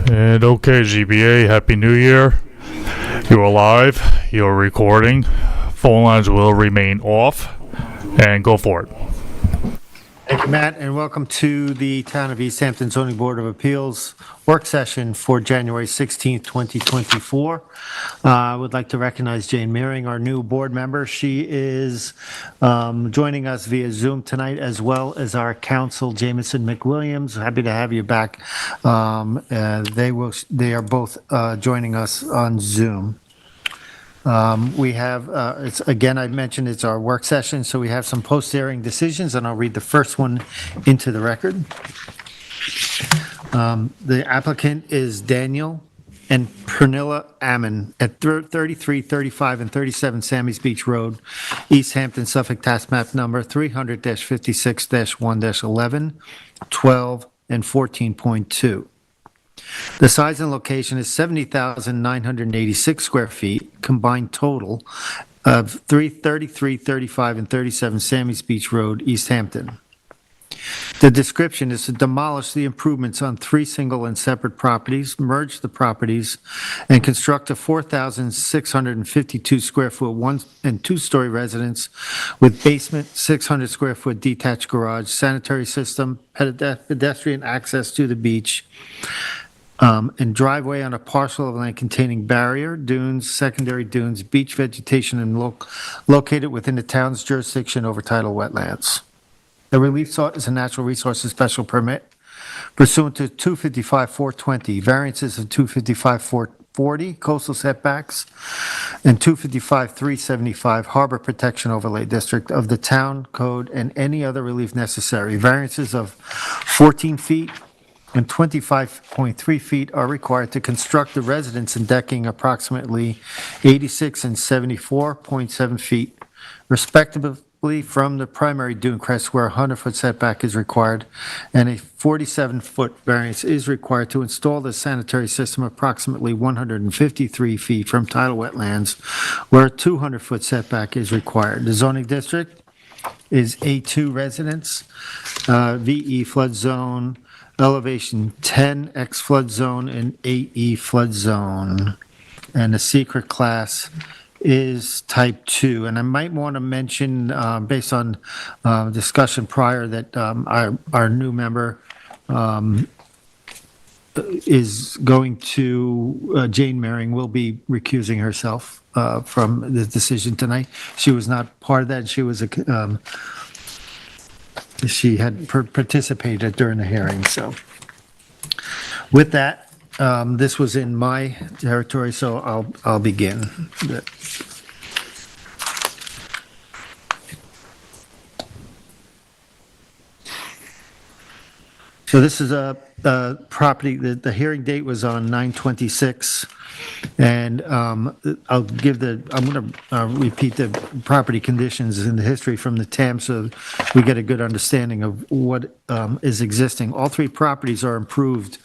And okay, ZBA, Happy New Year. You're live, you're recording. Phone lines will remain off, and go for it. Thank you, Matt, and welcome to the Town of East Hampton Zoning Board of Appeals work session for January 16th, 2024. I would like to recognize Jane Meering, our new board member. She is joining us via Zoom tonight, as well as our counsel, Jamison McWilliams. Happy to have you back. They are both joining us on Zoom. We have, again, I mentioned it's our work session, so we have some post-hearing decisions, and I'll read the first one into the record. The applicant is Daniel and Pernilla Ammon at 33, 35, and 37 Sammy's Beach Road, East Hampton, Suffolk, tax map number 300-56-1-11, 12, and 14.2. The size and location is 70,986 square feet, combined total of 33, 35, and 37 Sammy's Beach Road, East Hampton. The description is to demolish the improvements on 3 single and separate properties, merge the properties, and construct a 4,652 square foot 1- and 2-story residence with basement, 600 square foot detached garage, sanitary system, pedestrian access to the beach, and driveway on a parcel of land containing barrier, dunes, secondary dunes, beach vegetation, and located within the town's jurisdiction over tidal wetlands. The relief sought is a natural resources special permit pursuant to 255-420, variances of 255-440, coastal setbacks, and 255-375, harbor protection overlay district of the town code, and any other relief necessary. Variances of 14 feet and 25.3 feet are required to construct the residence and decking approximately 86 and 74.7 feet respectively from the primary dune crest, where a 100-foot setback is required, and a 47-foot variance is required to install the sanitary system approximately 153 feet from tidal wetlands, where a 200-foot setback is required. The zoning district is A2 residence, VE flood zone, elevation 10, X flood zone, and 8E flood zone. And the secret class is type 2. And I might want to mention, based on discussion prior, that our new member is going to, Jane Meering will be recusing herself from the decision tonight. She was not part of that. She was she had participated during the hearing. So with that, this was in my territory, so I'll begin. So this is a property, the hearing date was on 9/26, and I'm going to repeat the property conditions in the history from the TAM so we get a good understanding of what is existing. All 3 properties are improved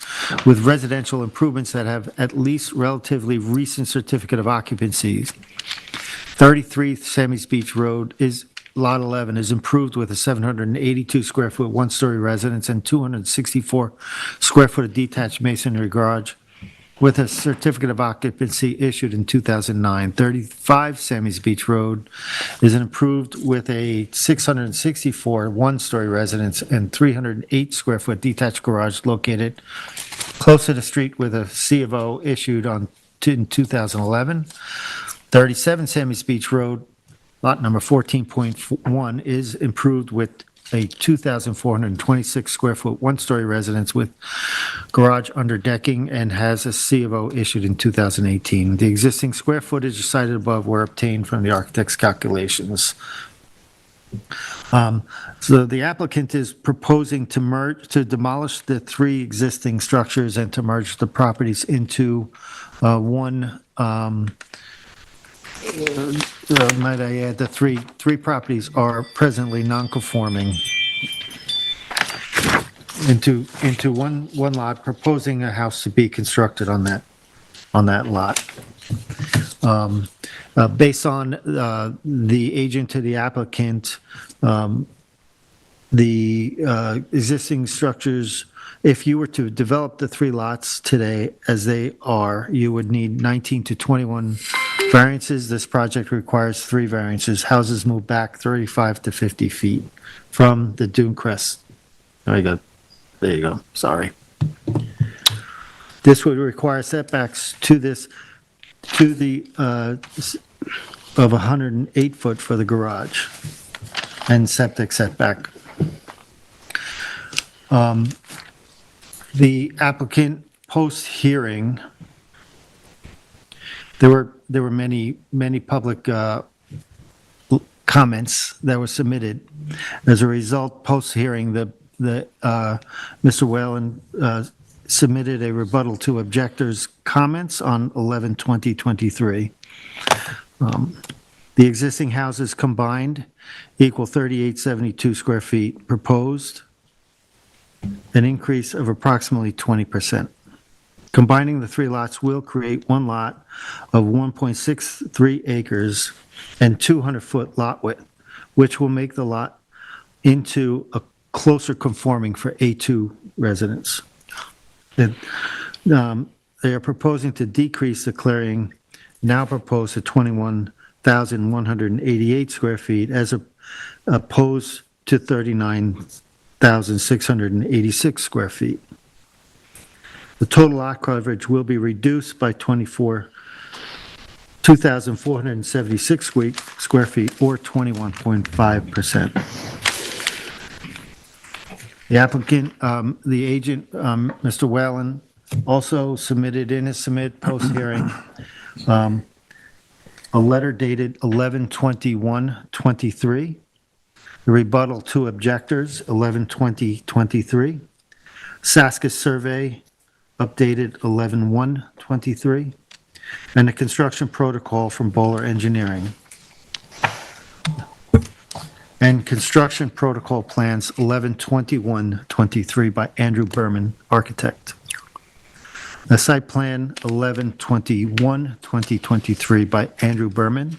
with residential improvements that have at least relatively recent certificate of occupancy. 33 Sammy's Beach Road is Lot 11 is improved with a 782 square foot 1-story residence and 264 square foot of detached masonry garage with a certificate of occupancy issued in 2009. 35 Sammy's Beach Road is improved with a 664 1-story residence and 308 square foot detached garage located close to the street with a C of O issued in 2011. 37 Sammy's Beach Road, lot number 14.1 is improved with a 2,426 square foot 1-story residence with garage under decking and has a C of O issued in 2018. The existing square footage cited above were obtained from the architect's calculations. So the applicant is proposing to demolish the 3 existing structures and to merge the properties into one. Might I add, the three properties are presently non-conforming into one lot, proposing a house to be constructed on that lot. Based on the agent to the applicant the existing structures, if you were to develop the 3 lots today as they are, you would need 19 to 21 variances. This project requires 3 variances. Houses move back 35 to 50 feet from the dune crest. There you go. There you go. Sorry. This would require setbacks to the of 108 foot for the garage and septic setback. The applicant post-hearing, there were many public comments that were submitted. As a result, post-hearing, Mr. Whalen submitted a rebuttal to objectors' comments on 11/20/23. The existing houses combined equal 3,872 square feet. Proposed an increase of approximately 20%. Combining the 3 lots will create 1 lot of 1.63 acres and 200-foot lot width, which will make the lot into a closer conforming for A2 residents. They are proposing to decrease the clearing now proposed to 21,188 square feet as opposed to 39,686 square feet. The total lot coverage will be reduced by 2,476 square feet, or 21.5%. The applicant, the agent, Mr. Whalen, also submitted in his post-hearing a letter dated 11/21/23. The rebuttal to objectors, 11/20/23. Saska survey, updated 11/1/23. And a construction protocol from Bowler Engineering. And construction protocol plans 11/21/23 by Andrew Berman, architect. The site plan 11/21/2023 by Andrew Berman.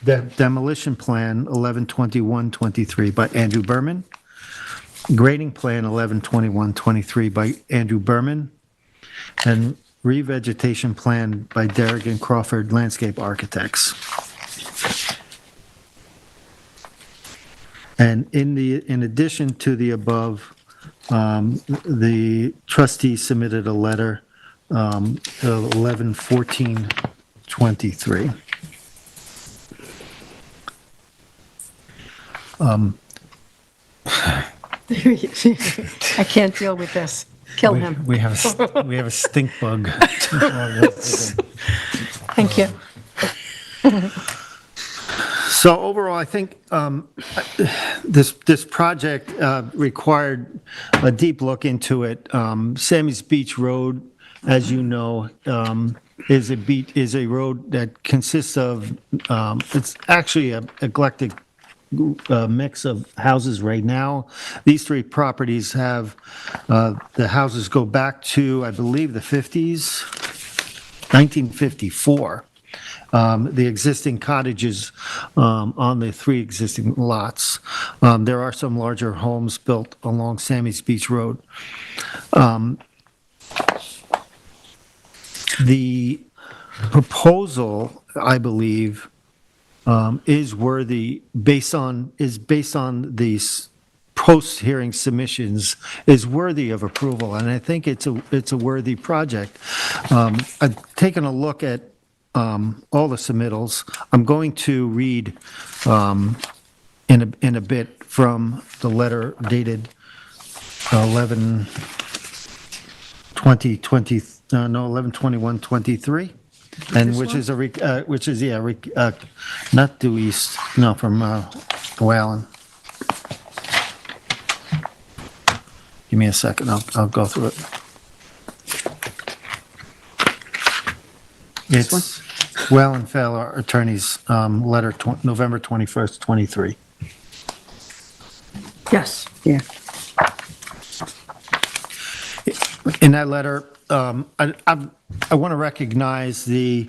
The demolition plan 11/21/23 by Andrew Berman. Grading plan 11/21/23 by Andrew Berman. And revegetation plan by Derrick and Crawford Landscape Architects. And in addition to the above, the trustees submitted a letter 11/14/23. I can't deal with this. Kill him. We have a stink bug. Thank you. So overall, I think this project required a deep look into it. Sammy's Beach Road, as you know, is a road that consists of, it's actually an eclectic mix of houses right now. These 3 properties have, the houses go back to, I believe, the 50s, 1954. The existing cottages on the 3 existing lots. There are some larger homes built along Sammy's Beach Road. The proposal, I believe, is worthy based on these post-hearing submissions, is worthy of approval, and I think it's a worthy project. I've taken a look at all the submittals. I'm going to read in a bit from the letter dated 11/21/23, and not due east, no, from Whalen. Give me a second, I'll go through it. It's Whalen Fowler Attorney's letter, November 21st, 23. Yes, yeah. In that letter, I want to recognize again,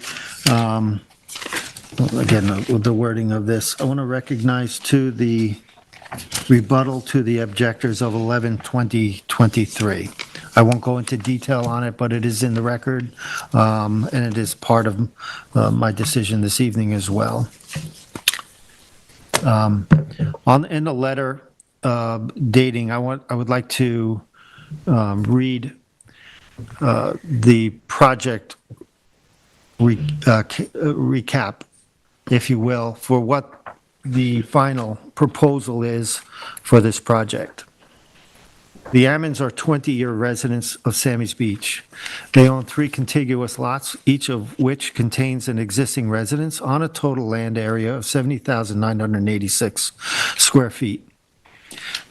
the wording of this. I want to recognize to the rebuttal to the objectors of 11/20/23. I won't go into detail on it, but it is in the record, and it is part of my decision this evening as well. In the letter dating, I would like to read the project recap, if you will, for what the final proposal is for this project. The Ammons are 20-year residents of Sammy's Beach. They own 3 contiguous lots, each of which contains an existing residence on a total land area of 70,986 square feet.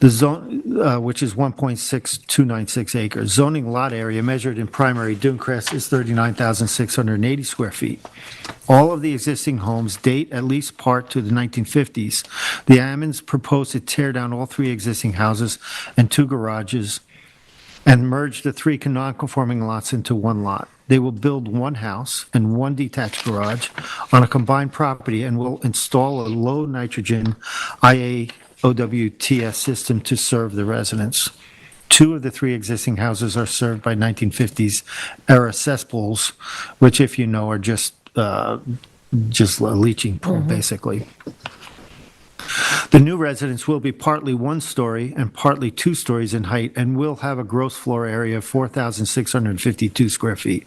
The zone, which is 1.6296 acres. Zoning lot area measured in primary Dunecrest is 39,680 square feet. All of the existing homes date at least part to the 1950s. The Ammons propose to tear down all 3 existing houses and 2 garages and merge the 3 non-conforming lots into 1 lot. They will build 1 house and 1 detached garage on a combined property and will install a low nitrogen IAOWTS system to serve the residents. 2 of the 3 existing houses are served by 1950s era cesspools, which, if you know, are just a leaching pool, basically. The new residence will be partly 1-story and partly 2 stories in height and will have a gross floor area of 4,652 square feet.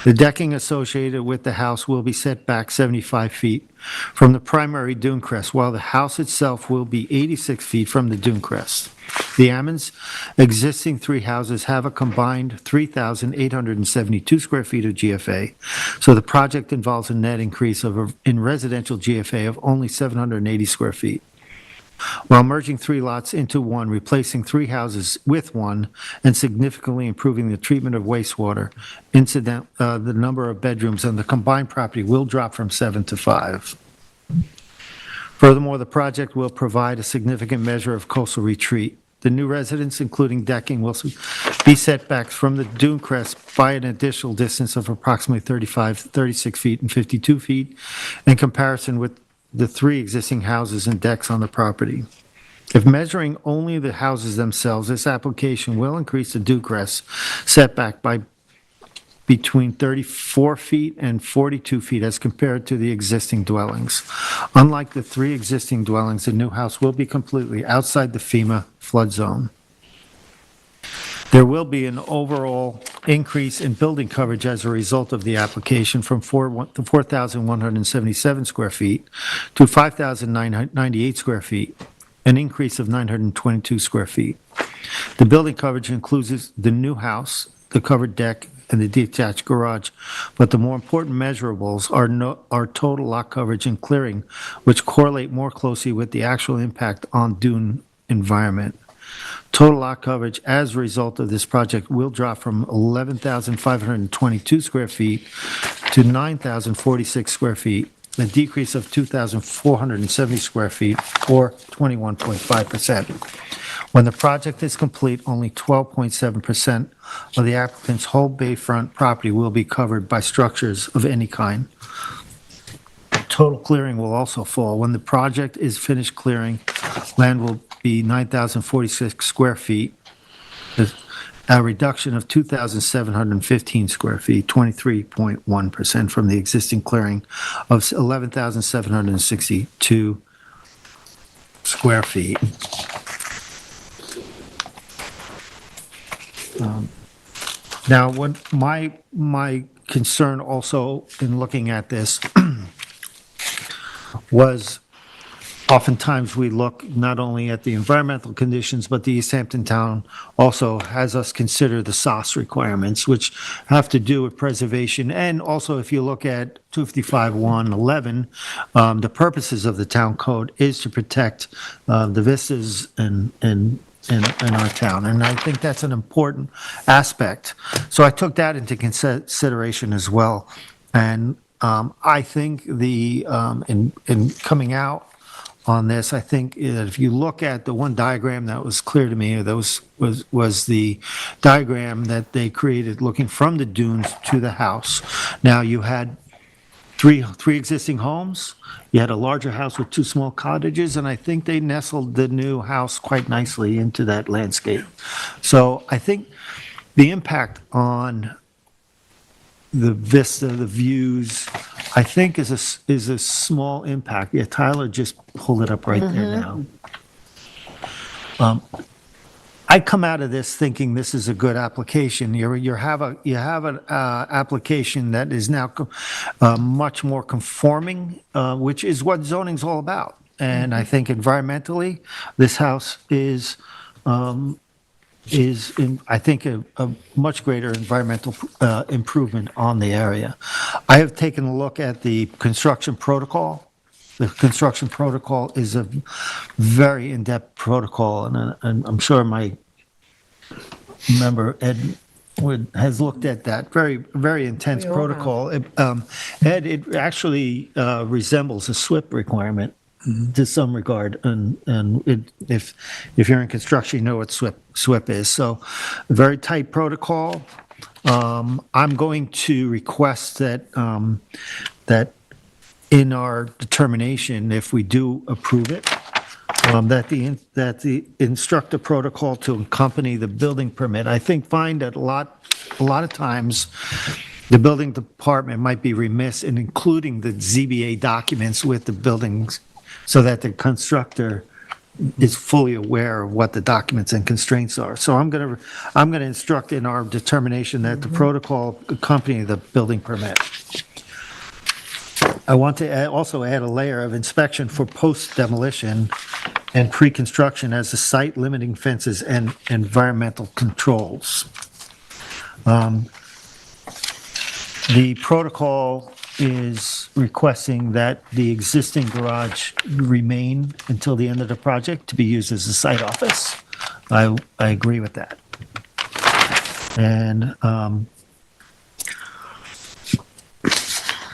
The decking associated with the house will be set back 75 feet from the primary Dunecrest, while the house itself will be 86 feet from the Dunecrest. The Ammons' existing 3 houses have a combined 3,872 square feet of GFA, so the project involves a net increase in residential GFA of only 780 square feet. While merging 3 lots into 1, replacing 3 houses with 1, and significantly improving the treatment of wastewater, the number of bedrooms on the combined property will drop from 7 to 5. Furthermore, the project will provide a significant measure of coastal retreat. The new residence, including decking, will be setbacks from the Dunecrest by an additional distance of approximately 36 feet and 52 feet in comparison with the 3 existing houses and decks on the property. If measuring only the houses themselves, this application will increase the Dunecrest setback by between 34 feet and 42 feet as compared to the existing dwellings. Unlike the 3 existing dwellings, the new house will be completely outside the FEMA flood zone. There will be an overall increase in building coverage as a result of the application from 4,177 square feet to 5,998 square feet, an increase of 922 square feet. The building coverage includes the new house, the covered deck, and the detached garage, but the more important measurables are total lot coverage and clearing, which correlate more closely with the actual impact on dune environment. Total lot coverage as a result of this project will drop from 11,522 square feet to 9,046 square feet, a decrease of 2,470 square feet, or 21.5%. When the project is complete, only 12.7% of the applicant's whole bayfront property will be covered by structures of any kind. Total clearing will also fall. When the project is finished clearing, land will be 9,046 square feet, a reduction of 2,715 square feet, 23.1% from the existing clearing of 11,762 square feet. Now, what my concern also in looking at this was oftentimes we look not only at the environmental conditions, but the East Hampton town also has us consider the SOS requirements, which have to do with preservation. And also, if you look at 255-111, the purposes of the town code is to protect the vistas in our town. And I think that's an important aspect. So I took that into consideration as well. And I think in coming out on this, I think that if you look at the one diagram that was clear to me, that was the diagram that they created looking from the dunes to the house. Now you had three existing homes. You had a larger house with 2 small cottages, and I think they nestled the new house quite nicely into that landscape. So I think the impact on the vista, the views, I think is a small impact. Yeah, Tyler just pulled it up right there now. I come out of this thinking this is a good application. You have an application that is now much more conforming, which is what zoning's all about. And I think environmentally, this house is I think a much greater environmental improvement on the area. I have taken a look at the construction protocol. The construction protocol is a very in-depth protocol, and I'm sure my member Ed has looked at that. Very, very intense We all have. protocol. Ed, it actually resembles a SWIP requirement to some regard, and if you're in construction, you know what SWIP is. So, a very tight protocol. I'm going to request that that in our determination, if we do approve it, that the instructor protocol to accompany the building permit. I find that a lot of times the building department might be remiss in including the ZBA documents with the buildings so that the constructor is fully aware of what the documents and constraints are. So I'm going to instruct in our determination that the protocol accompany the building permit. I want to also add a layer of inspection for post-demolition and pre-construction as the site limiting fences and environmental controls. The protocol is requesting that the existing garage remain until the end of the project to be used as a site office. I agree with that. And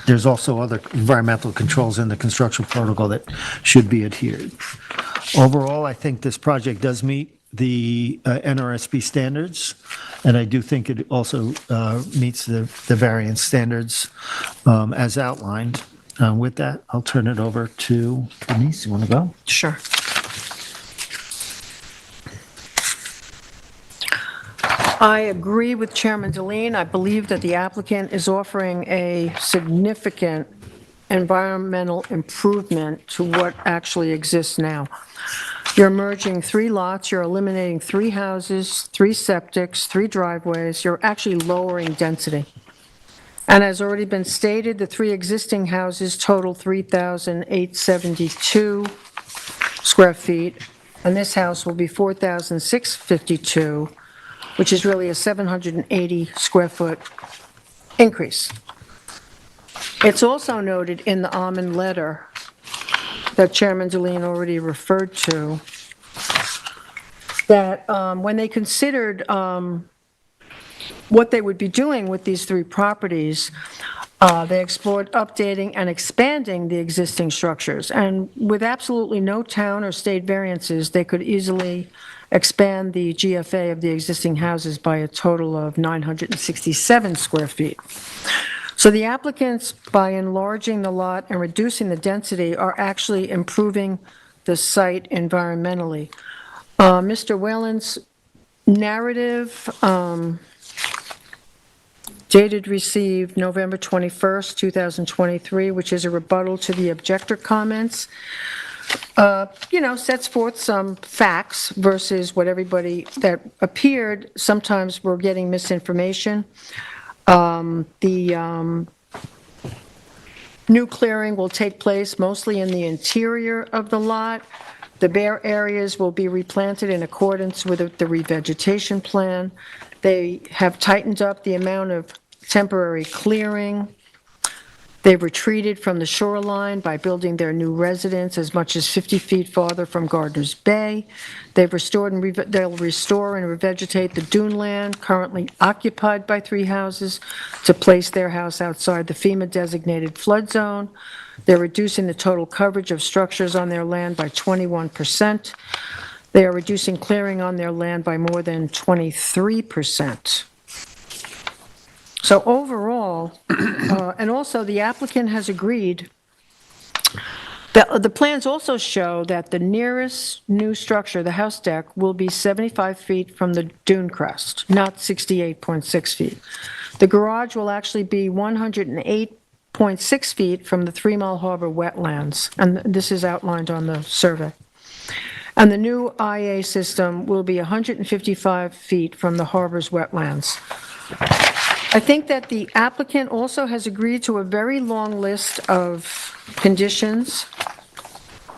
there's also other environmental controls in the construction protocol that should be adhered. Overall, I think this project does meet the NRSP standards, and I do think it also meets the variance standards as outlined. With that, I'll turn it over to Denise. You want to go? Sure. I agree with Chairman Deline. I believe that the applicant is offering a significant environmental improvement to what actually exists now. You're merging 3 lots, you're eliminating 3 houses, 3 septics, 3 driveways, you're actually lowering density. And as already been stated, the 3 existing houses total 3,872 square feet, and this house will be 4,652, which is really a 780 square foot increase. It's also noted in the almond letter that Chairman Deline already referred to, that when they considered what they would be doing with these 3 properties, they explored updating and expanding the existing structures. And with absolutely no town or state variances, they could easily expand the GFA of the existing houses by a total of 967 square feet. So the applicants, by enlarging the lot and reducing the density, are actually improving the site environmentally. Mr. Whalen's narrative, dated received November 21st, 2023, which is a rebuttal to the objector comments, sets forth some facts versus what everybody that appeared. Sometimes we're getting misinformation. The new clearing will take place mostly in the interior of the lot. The bare areas will be replanted in accordance with the revegetation plan. They have tightened up the amount of temporary clearing. They've retreated from the shoreline by building their new residence as much as 50 feet farther from Gardner's Bay. They'll restore and revegetate the dune land currently occupied by 3 houses to place their house outside the FEMA-designated flood zone. They're reducing the total coverage of structures on their land by 21%. They are reducing clearing on their land by more than 23%. So overall, detail. And also, the applicant has agreed. The plans also show that the nearest new structure, the house deck, will be 75 feet from the dune crest, not 68.6 feet. The garage will actually be 108.6 feet from the 3 Mile Harbor wetlands, and this is outlined on the survey. And the new IA system will be 155 feet from the harbor's wetlands. I think that the applicant also has agreed to a very long list of conditions.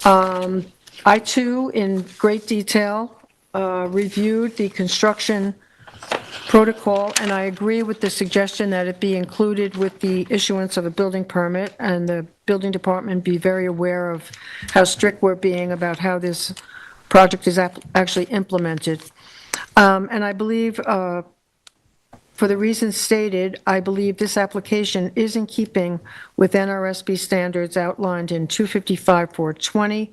I too, in great detail, reviewed the construction protocol, and I agree with the suggestion that it be included with the issuance of a building permit, and the building department be very aware of how strict we're being about how this project is actually implemented. And I believe, for the reasons stated, I believe this application is in keeping with NRSB standards outlined in 255-420,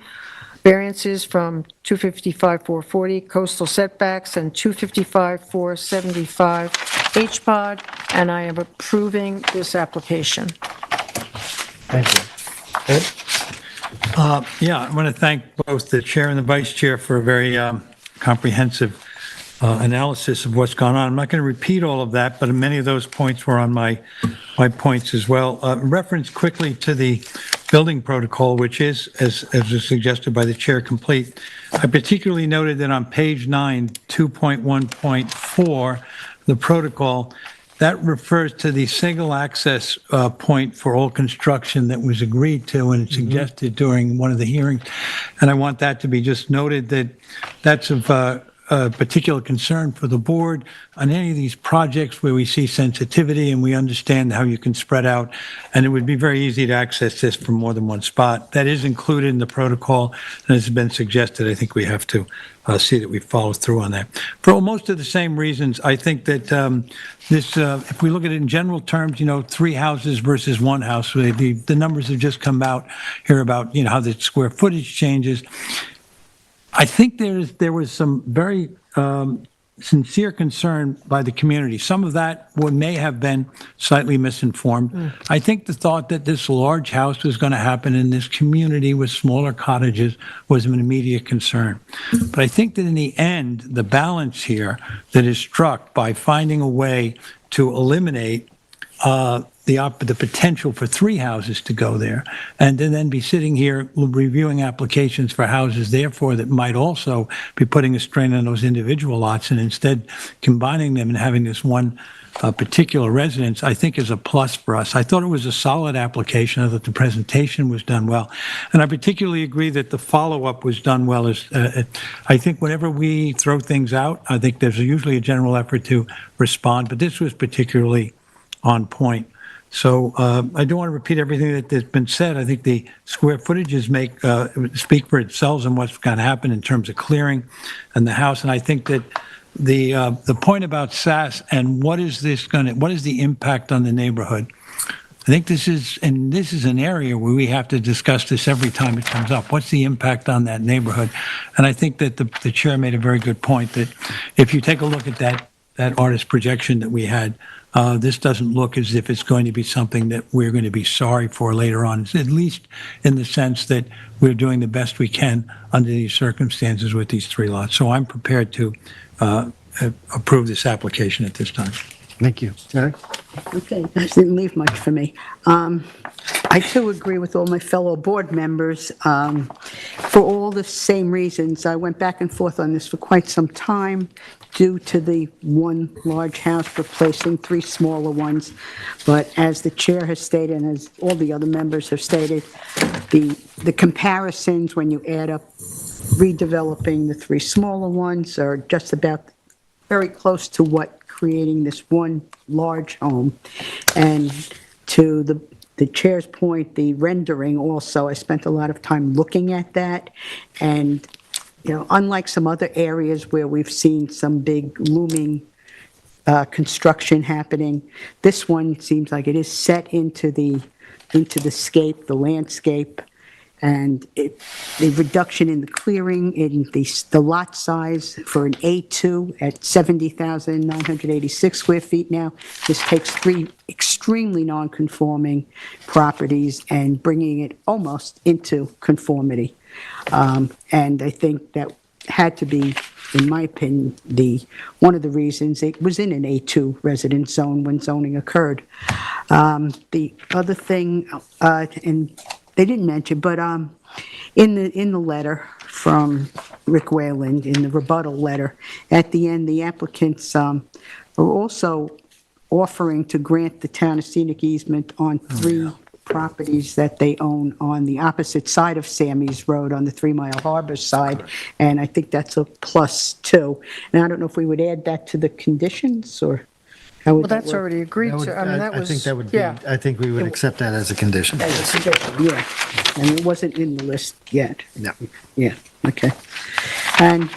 variances from 255-440, coastal setbacks, and 255-475 HPOD, and I am approving this application. Thank you. Ed? Yeah, I want to thank both the chair and the vice chair for a very comprehensive analysis of what's gone on. I'm not going to repeat all of that, but many of those points were on my points as well. Reference quickly to the building protocol, which is, as was suggested by the chair, complete. I particularly noted that on page 9, 2.1.4, the protocol, that refers to the single access point for all construction that was agreed to and suggested during one of the hearings. And I want that to be just noted that that's of a particular concern for the board on any of these projects where we see sensitivity and we understand how you can spread out, and it would be very easy to access this from more than one spot. That is included in the protocol, and has been suggested. I think we have to see that we follow through on that. For most of the same reasons, I think that this, if we look at it in general terms, 3 houses versus 1 house, the numbers have just come out here about, how the square footage changes. I think there was some very sincere concern by the community. Some of that may have been slightly misinformed. I think the thought that this large house was going to happen in this community with smaller cottages was an immediate concern. But I think that in the end, the balance here that is struck by finding a way to eliminate the potential for 3 houses to go there, and to then be sitting here reviewing applications for houses, therefore, that might also be putting a strain on those individual lots, and instead combining them and having this one particular residence, I think is a plus for us. I thought it was a solid application. I thought the presentation was done well. And I particularly agree that the follow-up was done well. I think whenever we throw things out, I think there's usually a general effort to respond, but this was particularly on point. So I don't want to repeat everything that's been said. I think the square footages speak for itself and what's going to happen in terms of clearing and the house. And I think that the point about SAS and what is the impact on the neighborhood? I think this is an area where we have to discuss this every time it comes up. What's the impact on that neighborhood? And I think that the chair made a very good point that if you take a look at that artist projection that we had, this doesn't look as if it's going to be something that we're going to be sorry for later on, at least in the sense that we're doing the best we can under these circumstances with these 3 lots. So I'm prepared to approve this application at this time. Thank you. Eric? Okay, that didn't leave much for me. I too agree with all my fellow board members for all the same reasons. I went back and forth on this for quite some time due to the one large house replacing 3 smaller ones. But as the chair has stated, and as all the other members have stated, the comparisons when you add up redeveloping the 3 smaller ones are just about very close to what creating this one large home. And to the chair's point, the rendering also, I spent a lot of time looking at that. And, unlike some other areas where we've seen some big looming construction happening, this one seems like it is set into the scape, the landscape. And the reduction in the clearing, in the lot size for an A2 at 70,986 square feet now, this takes 3 extremely extremely non-conforming properties and bringing it almost into conformity. And I think that had to be, in my opinion, one of the reasons it was in an A2 residence zone when zoning occurred. The other thing, and they didn't mention, but in the letter from Rick Wayland, in the rebuttal letter, at the end, the applicants are also offering to grant the town a scenic easement on three properties that they own on the opposite side of Sammy's Road, on the 3 Mile Harbor side, and I think that's a plus too. And I don't know if we would add that to the conditions, or how would Well, that that's work? already agreed to. I mean, that was. I think that would be, Yeah. I think we would accept that as a condition. As a condition, yeah, and it wasn't in the list yet. No. Yeah, okay. And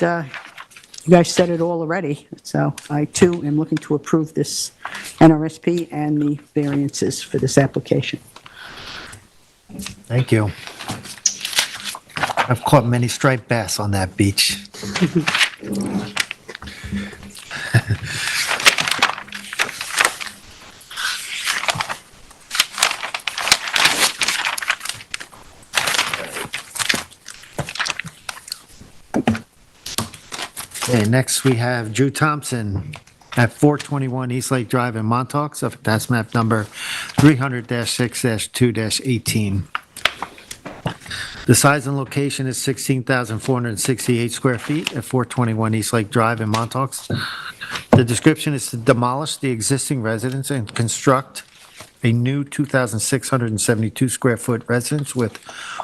you guys said it all already, so I too am looking to approve this NRSP and the variances for this application. Thank you. I've caught many striped bass on that beach. Okay, next we have Drew Thompson at 421 East Lake Drive in Montauk, Suffolk Tax Map number 300-6-2-18. The size and location is 16,468 square feet at 421 East Lake Drive in Montauk. The description is to demolish the existing residence and construct a new 2,672 square foot residence with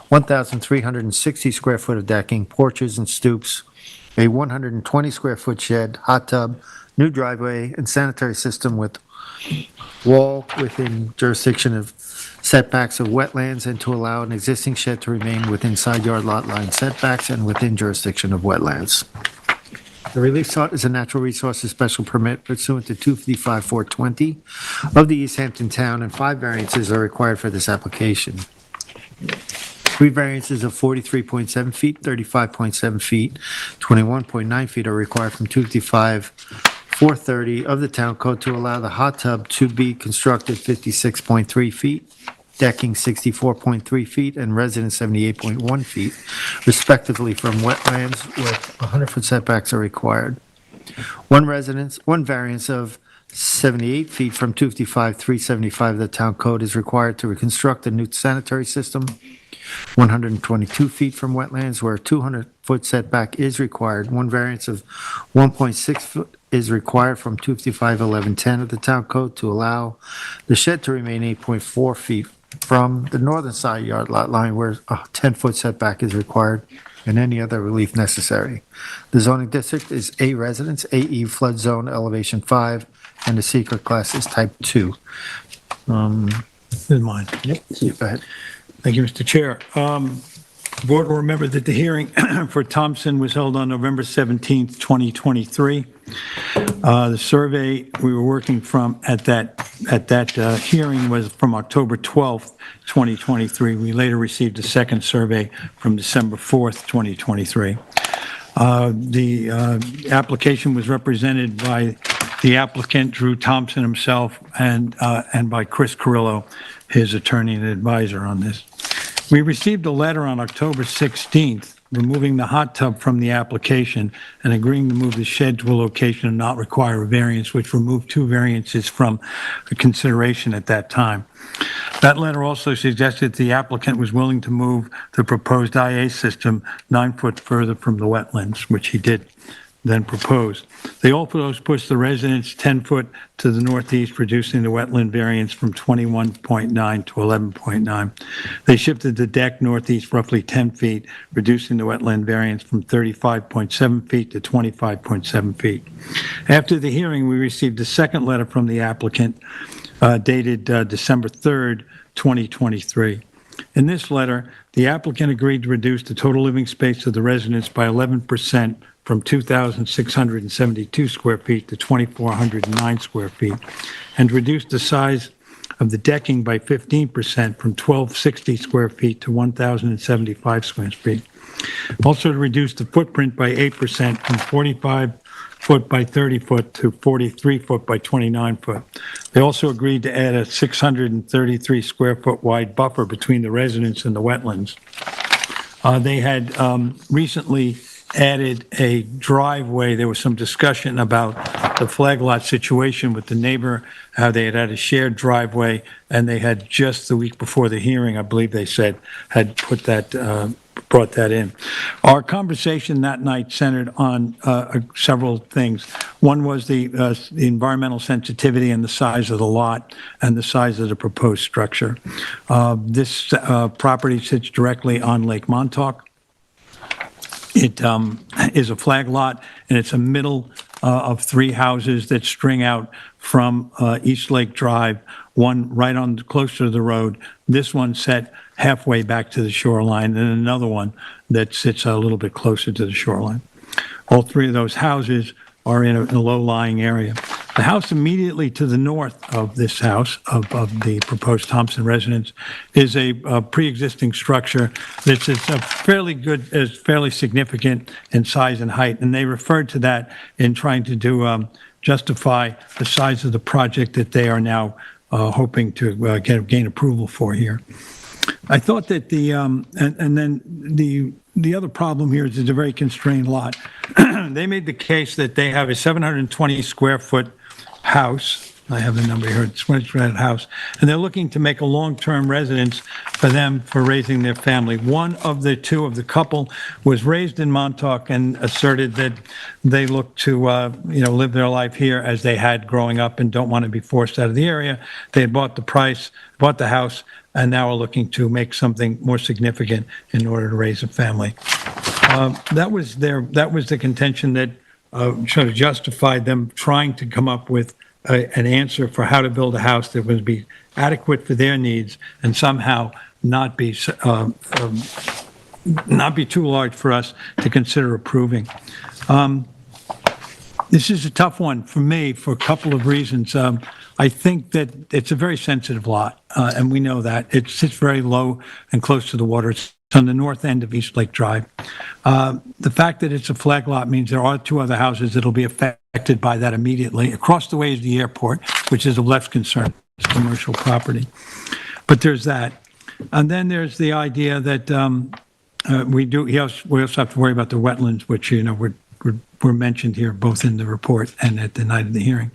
1,360 square foot of decking, porches and stoops, a 120 square foot shed, hot tub, new driveway, and sanitary system with wall within jurisdiction of setbacks of wetlands, and to allow an existing shed to remain within side yard lot line setbacks and within jurisdiction of wetlands. The relief sought is a natural resources special permit pursuant to 255-420 of the East Hampton Town, and 5 variances are required for this application. 3 variances of 43.7 feet, 35.7 feet, 21.9 feet are required from 255-430 of the Town Code to allow the hot tub to be constructed 56.3 feet, decking 64.3 feet, and residence 78.1 feet, respectively, from wetlands with 100-foot setbacks are required. One variance of 78 feet from 255-375 of the Town Code is required to reconstruct a new sanitary system. 122 feet from wetlands where a 200-foot setback is required. One variance of 1.6 foot is required from 255-1110 of the Town Code to allow the shed to remain 8.4 feet from the northern side yard lot line where a 10-foot setback is required, and any other relief necessary. The zoning district is A residence, AE flood zone elevation 5, and the secret class is type 2. This is mine. Go ahead. Thank you, Mr. Chair. The board will remember that the hearing for Thompson was held on November 17th, 2023. The survey we were working from at that hearing was from October 12th, 2023. We later received a second survey from December 4th, 2023. The application was represented by the applicant, Drew Thompson himself, and by Chris Carrillo, his attorney and advisor on this. We received a letter on October 16th removing the hot tub from the application and agreeing to move the shed to a location and not require a variance, which removed 2 variances from the consideration at that time. That letter also suggested the applicant was willing to move the proposed IA system 9 foot further from the wetlands, which he did then propose. They also pushed the residence 10 foot to the northeast, reducing the wetland variance from 21.9 to 11.9. They shifted the deck northeast roughly 10 feet, reducing the wetland variance from 35.7 feet to 25.7 feet. After the hearing, we received a second letter from the applicant dated December 3rd, 2023. In this letter, the applicant agreed to reduce the total living space of the residence by 11% from 2,672 square feet to 2,409 square feet, and reduce the size of the decking by 15% from 1,260 square feet to 1,075 square feet. Also to reduce the footprint by 8% from 45 foot by 30 foot to 43 foot by 29 foot. They also agreed to add a 633 square foot wide buffer between the residence and the wetlands. They had recently added a driveway. There was some discussion about the flag lot situation with the neighbor, how they had a shared driveway, and they had just the week before the hearing, I believe they said, had put that, brought that in. Our conversation that night centered on several things. One was the environmental sensitivity and the size of the lot and the size of the proposed structure. This property sits directly on Lake Montauk. It is a flag lot, and it's a middle of three houses that string out from East Lake Drive, one right on close to the road, this one set halfway back to the shoreline, and another one that sits a little bit closer to the shoreline. All three of those houses are in a low-lying area. The house immediately to the north of this house, of the proposed Thompson residence, is a pre-existing structure that's fairly significant in size and height, and they referred to that in trying to justify the size of the project that they are now hoping to gain approval for here. I thought that the other problem here is it's a very constrained lot. They made the case that they have a 720 square foot house. I have the number here. It's a house, and they're looking to make a long-term residence for them for raising their family. One of the two of the couple was raised in Montauk and asserted that they look to live their life here as they had growing up and don't want to be forced out of the area. They had bought the house, and now are looking to make something more significant in order to raise a family. That was the contention that sort of justified them trying to come up with an answer for how to build a house that would be adequate for their needs and somehow not be too large for us to consider approving. This is a tough one for me for a couple of reasons. I think that it's a very sensitive lot, and we know that. It sits very low and close to the water. It's on the north end of East Lake Drive. The fact that it's a flag lot means there are two other houses that'll be affected by that immediately. Across the way is the airport, which is of less concern. It's commercial property. But there's that. And then there's the idea that we also have to worry about the wetlands, which, were mentioned here both in the report and at the night of the hearing.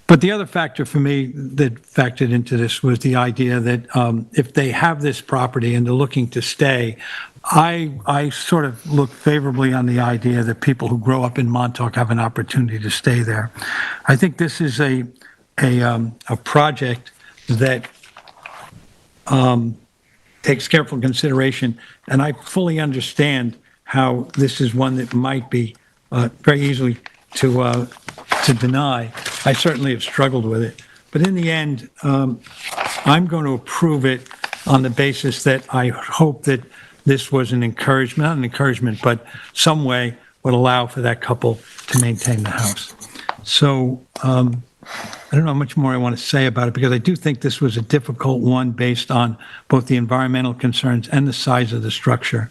But the other factor for me that factored into this was the idea that if they have this property and they're looking to stay, I sort of look favorably on the idea that people who grow up in Montauk have an opportunity to stay there. I think this is a project that takes careful consideration, and I fully understand how this is one that might be very easily to deny. I certainly have struggled with it. But in the end, I'm going to approve it on the basis that I hope that this was an encouragement, not an encouragement, but some way would allow for that couple to maintain the house. So I don't know how much more I want to say about it, because I do think this was a difficult one based on both the environmental concerns and the size of the structure.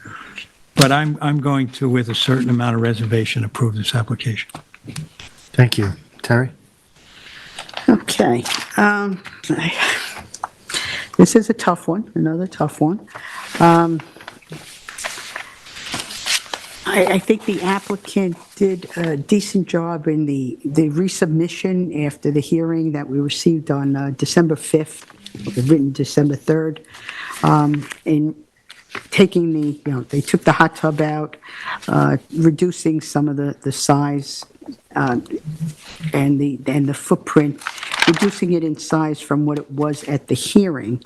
But I'm going to, with a certain amount of reservation, approve this application. Thank you. Terry? Okay. This is a tough one, another tough one. I think the applicant did a decent job in the resubmission after the hearing that we received on December 5th, written December 3rd, in taking they took the hot tub out, reducing some of the size and the footprint, reducing it in size from what it was at the hearing.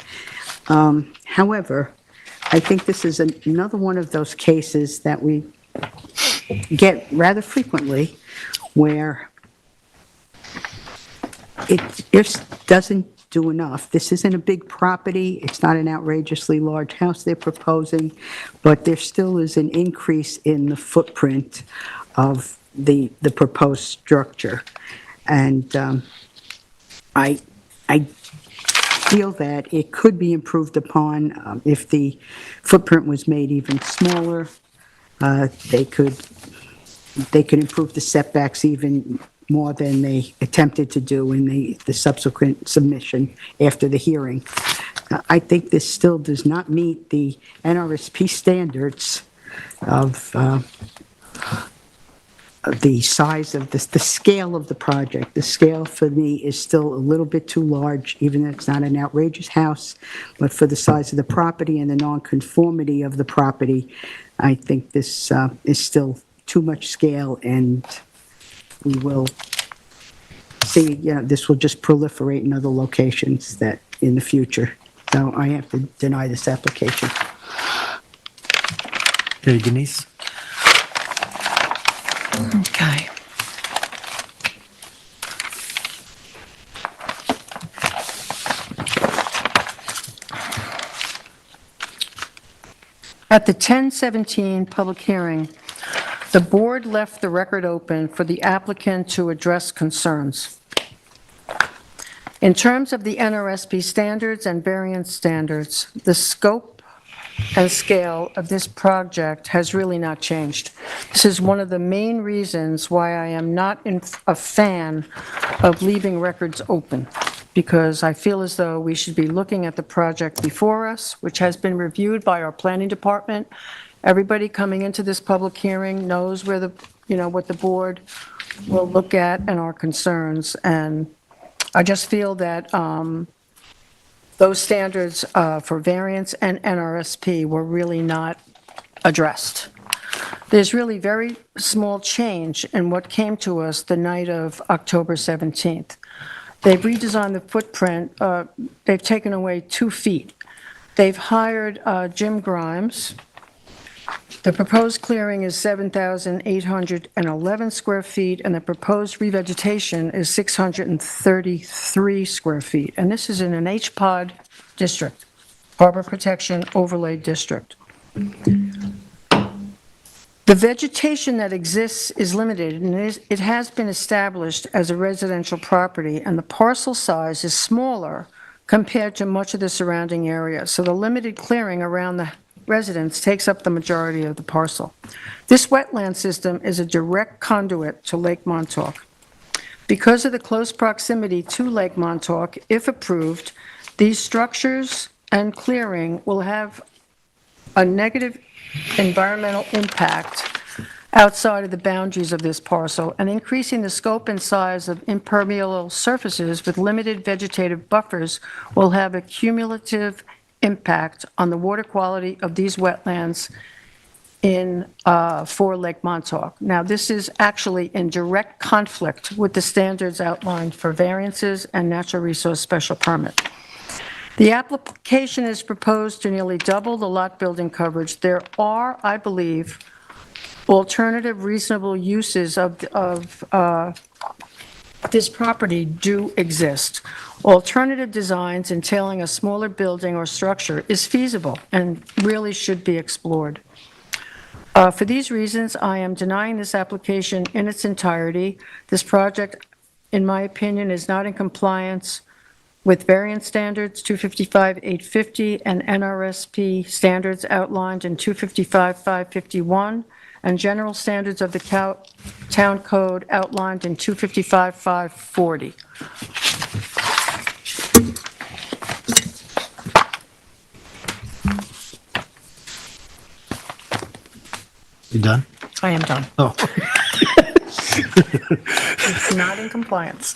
However, I think this is another one of those cases that we get rather frequently where it just doesn't do enough. This isn't a big property. It's not an outrageously large house they're proposing, but there still is an increase in the footprint of the proposed structure. And I feel that it could be improved upon if the footprint was made even smaller. They could they can improve the setbacks even more than they attempted to do in the subsequent submission after the hearing. I think this still does not meet the NRSP standards of the size of the scale of the project. The scale for me is still a little bit too large, even though it's not an outrageous house, but for the size of the property and the nonconformity of the property, I think this is still too much scale, and we will see, this will just proliferate in other locations that in the future. So I have to deny this application. Okay, Denise? Okay. At the 10/17 public hearing, the board left the record open for the applicant to address concerns. In terms of the NRSP standards and variance standards, the scope and scale of this project has really not changed. This is one of the main reasons why I am not a fan of leaving records open, because I feel as though we should be looking at the project before us, which has been reviewed by our planning department. Everybody coming into this public hearing knows where what the board will look at and our concerns. And I just feel that those standards for variance and NRSP were really not addressed. There's really very small change in what came to us the night of October 17th. They've redesigned the footprint. They've taken away 2 feet. They've hired Jim Grimes. The proposed clearing is 7,811 square feet, and the proposed revegetation is 633 square feet. And this is in an HPOD district, Harbor Protection Overlay District. The vegetation that exists is limited, and it has been established as a residential property, and the parcel size is smaller compared to much of the surrounding area. So the limited clearing around the residence takes up the majority of the parcel. This wetland system is a direct conduit to Lake Montauk. Because of the close proximity to Lake Montauk, if approved, these structures and clearing will have a negative environmental impact outside of the boundaries of this parcel, and increasing the scope and size of impermeable surfaces with limited vegetative buffers will have a cumulative impact on the water quality of these wetlands for Lake Montauk. Now, this is actually in direct conflict with the standards outlined for variances and natural resource special permit. The application is proposed to nearly double the lot building coverage. There are, I believe, alternative reasonable uses of this property do exist. Alternative designs entailing a smaller building or structure is feasible and really should be explored. For these reasons, I am denying this application in its entirety. This project, in my opinion, is not in compliance with variance standards 255-850 and NRSP standards outlined in 255-551 and general standards of the town code outlined in 255-540. You done? I am done. Oh. It's not in compliance.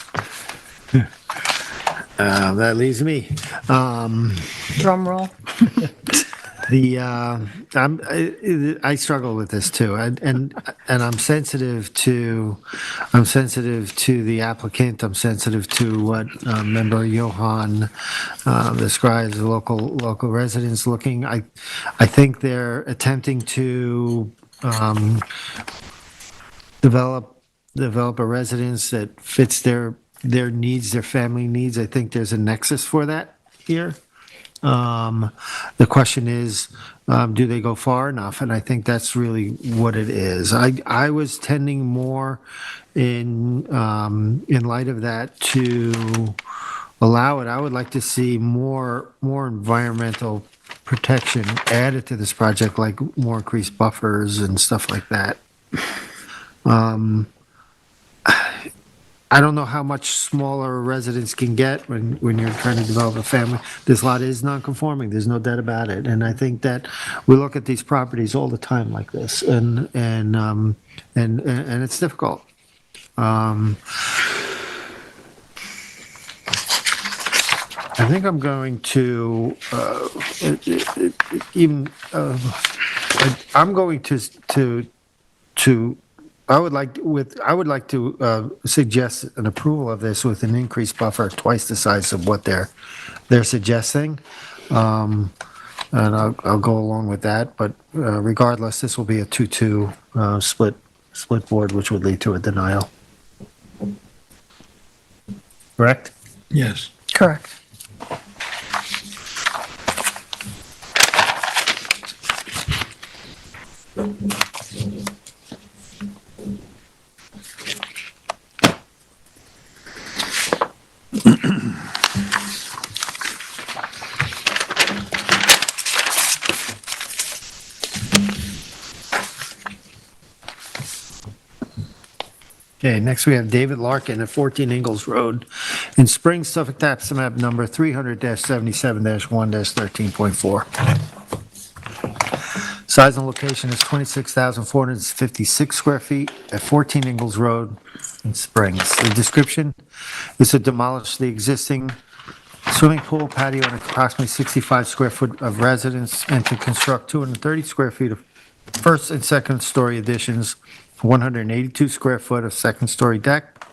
That leaves me. Drum roll. I struggle with this too, and I'm sensitive to the applicant. I'm sensitive to what Member Johan describes the local residents looking. I think they're attempting to develop a residence that fits their needs, their family needs. I think there's a nexus for that here. The question is, do they go far enough? And I think that's really what it is. I was tending more in light of that to allow it. I would like to see more environmental protection added to this project, like more increased buffers and stuff like that. I don't know how much smaller residents can get when you're trying to develop a family. This lot is non-conforming, there's no doubt about it. And I think that we look at these properties all the time like this, and it's difficult. I think I'm going to, I'm going to, I would like to suggest an approval of this with an increased buffer twice the size of what they're suggesting. And I'll go along with that, but regardless, this will be a 2-2 split board, which would lead to a denial. Correct? Yes. Correct. Okay, next we have David Larkin at 14 Ingalls Road in Springs, Suffolk, tax map number 300-77-1-13.4. Size and location is 26,456 square feet at 14 Ingalls Road in Springs. The description is to demolish the existing swimming pool, patio, and approximately 65 square foot of residence, and to construct 230 square feet of first and second story additions, 182 square foot of second story deck,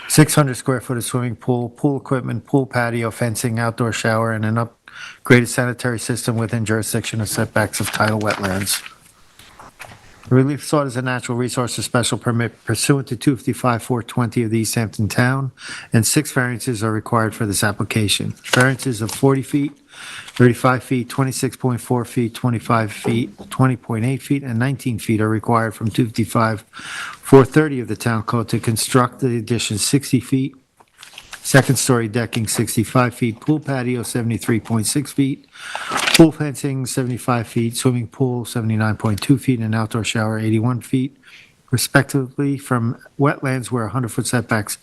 600 square foot of swimming pool, pool equipment, pool patio, fencing, outdoor shower, and an upgraded sanitary system within jurisdiction of setbacks of tidal wetlands. The relief sought is a natural resources special permit pursuant to 255-420 of the East Hampton Town, and 6 variances are required for this application. Variances of 40 feet, 35 feet, 26.4 feet, 25 feet, 20.8 feet, and 19 feet are required from 255-430 of the Town Code to construct the addition 60 feet, second story decking 65 feet, pool patio 73.6 feet, pool fencing 75 feet, swimming pool 79.2 feet, and outdoor shower 81 feet, respectively, from wetlands where 100-foot setbacks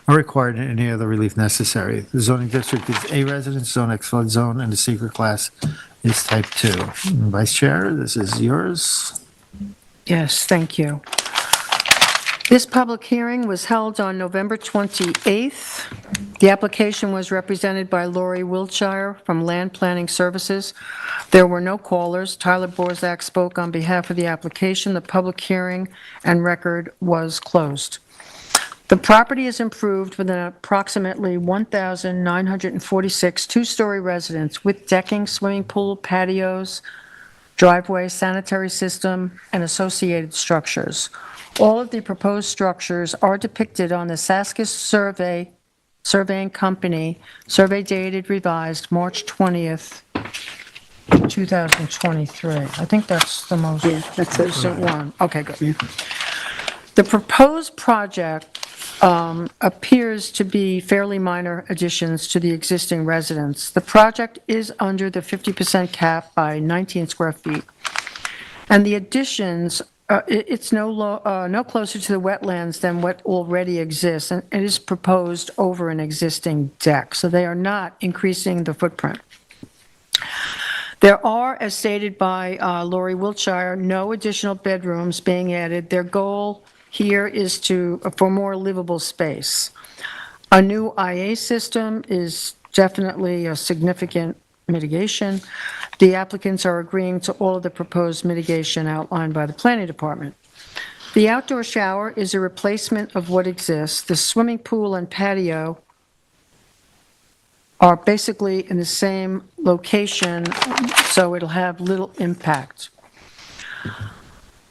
are required and any other relief necessary. The zoning district is A residence, zone X flood zone, and the secret class is type 2. Vice Chair, this is yours. Yes, thank you. This public hearing was held on November 28th. The application was represented by Lori Wiltshire from Land Planning Services. There were no callers. Tyler Borzak spoke on behalf of the application. The public hearing and record was closed. The property is improved with an approximately 1,946 two-story residence with decking, swimming pool, patios, driveway, sanitary system, and associated structures. All of the proposed structures are depicted on the Saskis Surveying Company, survey dated revised March 20th, 2023. I think that's the most that's it. recent one. Okay, good. The proposed project appears to be fairly minor additions to the existing residence. The project is under the 50% cap by 19 square feet. And the additions, it's no closer to the wetlands than what already exists, and it is proposed over an existing deck. So they are not increasing the footprint. There are, as stated by Lori Wiltshire, no additional bedrooms being added. Their goal here is for more livable space. A new IA system is definitely a significant mitigation. The applicants are agreeing to all of the proposed mitigation outlined by the planning department. The outdoor shower is a replacement of what exists. The swimming pool and patio are basically in the same location, so it'll have little impact.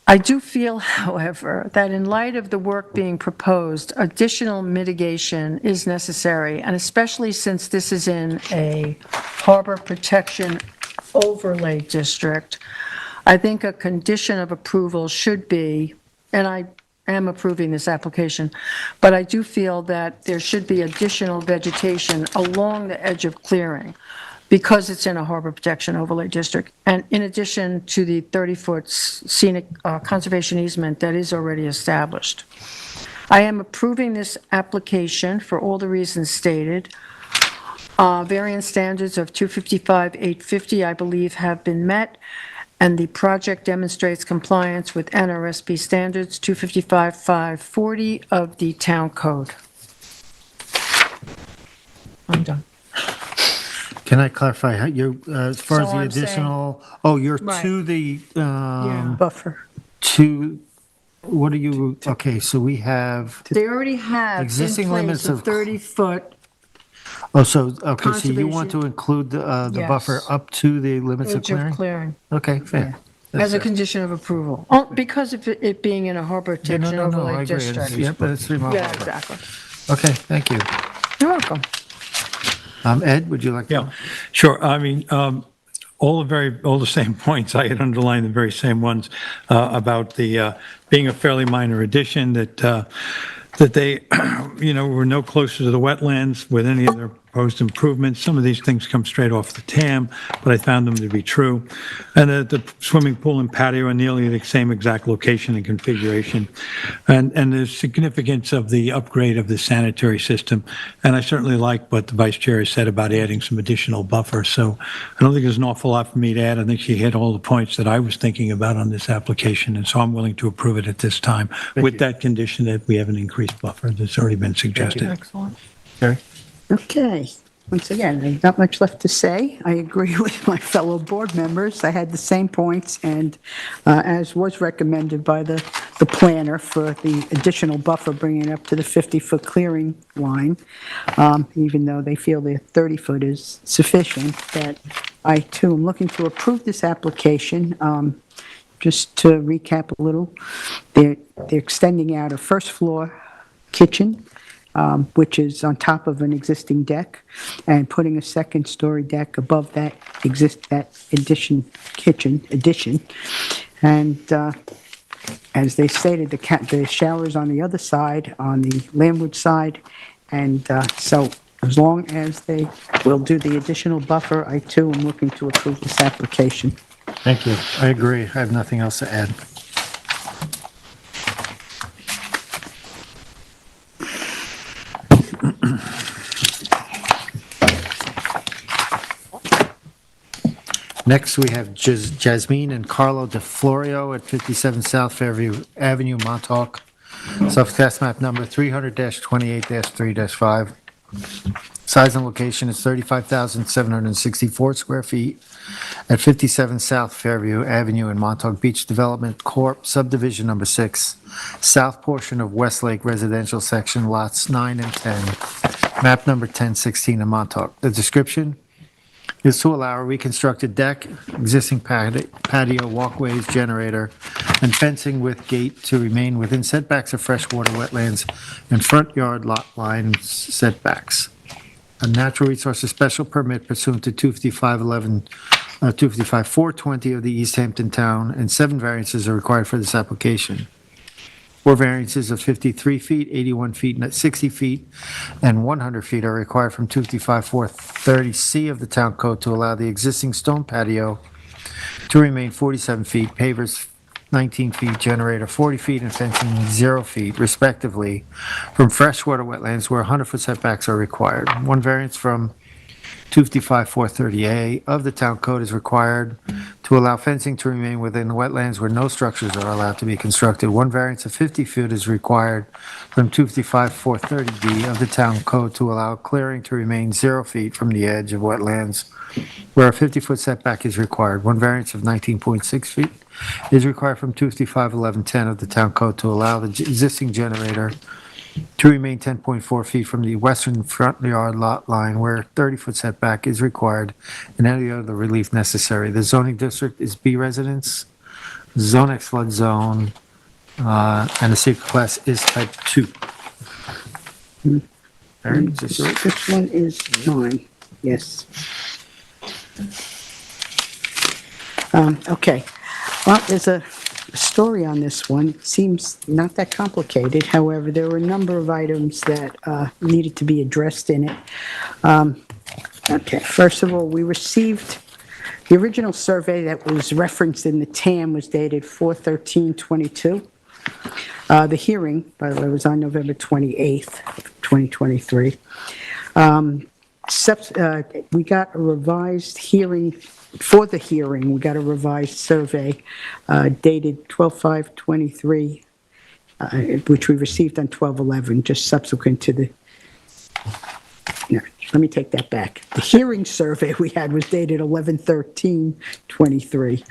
I do feel, however, that in light of the work being proposed, additional mitigation is necessary, and especially since this is in a harbor protection overlay district, I think a condition of approval should be, and I am approving this application, but I do feel that there should be additional vegetation along the edge of clearing, because it's in a harbor protection overlay district, and in addition to the 30-foot scenic conservation easement that is already established. I am approving this application for all the reasons stated. Variance standards of 255, 850, I believe, have been met, and the project demonstrates compliance with NRSP standards 255, 540 of the town code. I'm done. Can I clarify, how you're, as far as So the I'm saying- additional, oh, you're Right. to the, Buffer. to, what are you, okay, so we have, They already have in Existing place limits a of- 30-foot oh, so, okay, so you want Conservation. to include the Yes. buffer up to the limits of edge of clearing? clearing Okay, fair. as a condition of approval. Oh, because of it being in a harbor Yeah, no, protection no, no, I overlay agree. district. Yep, that's 3 mile Yeah, buffer. exactly. Okay, thank you. You're welcome. Ed, would you like to? Yeah, sure. I mean, all the same points. I had underlined the very same ones about the being a fairly minor addition, that they, were no closer to the wetlands with any of their proposed improvements. Some of these things come straight off the TAM, but I found them to be true. And the swimming pool and patio are nearly the same exact location and configuration. And the significance of the upgrade of the sanitary system. And I certainly like what the vice chair has said about adding some additional buffer. So I don't think there's an awful lot for me to add. I think she hit all the points that I was thinking about on this application. And so I'm willing to approve it at this time with that condition that we have an increased buffer that's already been suggested. Excellent. Terry? Okay. Once again, there's not much left to say. I agree with my fellow board members. I had the same points, and as was recommended by the planner for the additional buffer, bringing it up to the 50-foot clearing line, even though they feel the 30-foot is sufficient, that I, too, am looking to approve this application. Just to recap a little, they're extending out a first-floor kitchen, which is on top of an existing deck, and putting a second-story deck above that kitchen addition. And as they stated, the shower's on the other side, on the landward side, and so as long as they will do the additional buffer, I too am looking to approve this application. Thank you. I agree. I have nothing else to add. Next, we have Jasmine and Carlo DeFlorio at 57 South Fairview Avenue, Montauk. Suffolk Tax Map number 300-28-3-5. Size and location is 35,764 square feet at 57 South Fairview Avenue in Montauk Beach Development Corp., subdivision number 6, south portion of Westlake Residential Section, lots 9 and 10, map number 1016 in Montauk. The description is to allow a reconstructed deck, existing patio, walkways, generator, and fencing with gate to remain within setbacks of freshwater wetlands and front yard lot line setbacks. A natural resources special permit pursuant to 255-420 of the East Hampton Town, and 7 variances are required for this application. 4 variances of 53 feet, 81 feet, 60 feet, and 100 feet are required from 255-430C of the Town Code to allow the existing stone patio to remain 47 feet, pavers 19 feet, generator 40 feet, and fencing 0 feet, respectively, from freshwater wetlands where 100-foot setbacks are required. 1 variance from 255-430A of the Town Code is required to allow fencing to remain within wetlands where no structures are allowed to be constructed. 1 variance of 50 feet is required from 255-430B of the Town Code to allow clearing to remain 0 feet from the edge of wetlands where a 50-foot setback is required. 1 variance of 19.6 feet is required from 255-1110 of the Town Code to allow the existing generator to remain 10.4 feet from the western front yard lot line where 30-foot setback is required and any other relief necessary. The zoning district is B residence, zone X flood zone, and the secret class is type 2. This one is 9, yes. Okay, well, there's a story on this one. It seems not that complicated. However, there were a number of items that needed to be addressed in it. Okay, first of all, we received, the original survey that was referenced in the TAM was dated 4/13/22. The hearing, by the way, was on November 28th, 2023. We got a revised hearing, for the hearing, we got a revised survey dated 12/5/23, which we received on 12/11, just subsequent to the, no, let me take that back. The hearing survey we had was dated 11/13/23,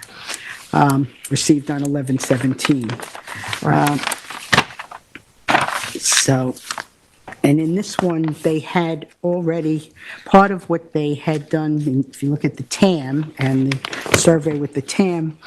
received on 11/17. So, and in this one, they had already, part of what they had done, if you look at the TAM and the survey with the TAM,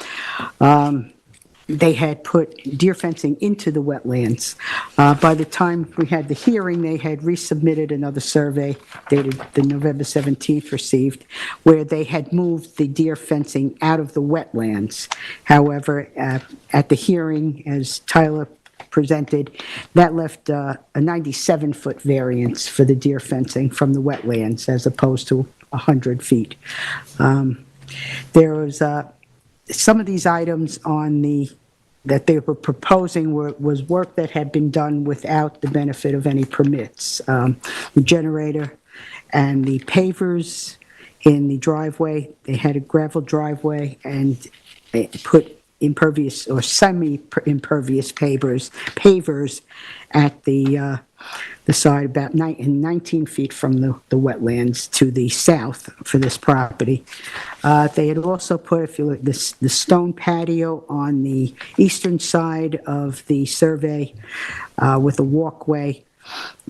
they had put deer fencing into the wetlands. By the time we had the hearing, they had resubmitted another survey dated the November 17th received, where they had moved the deer fencing out of the wetlands. However, at the hearing, as Tyler presented, that left a 97-foot variance for the deer fencing from the wetlands as opposed to 100 feet. There was some of these items on that they were proposing was work that had been done without the benefit of any permits. The generator and the pavers in the driveway, they had a gravel driveway and they put impervious or semi-impervious pavers at the side about 19 feet from the wetlands to the south for this property. They had also put, if you look, the stone patio on the eastern side of the survey with a walkway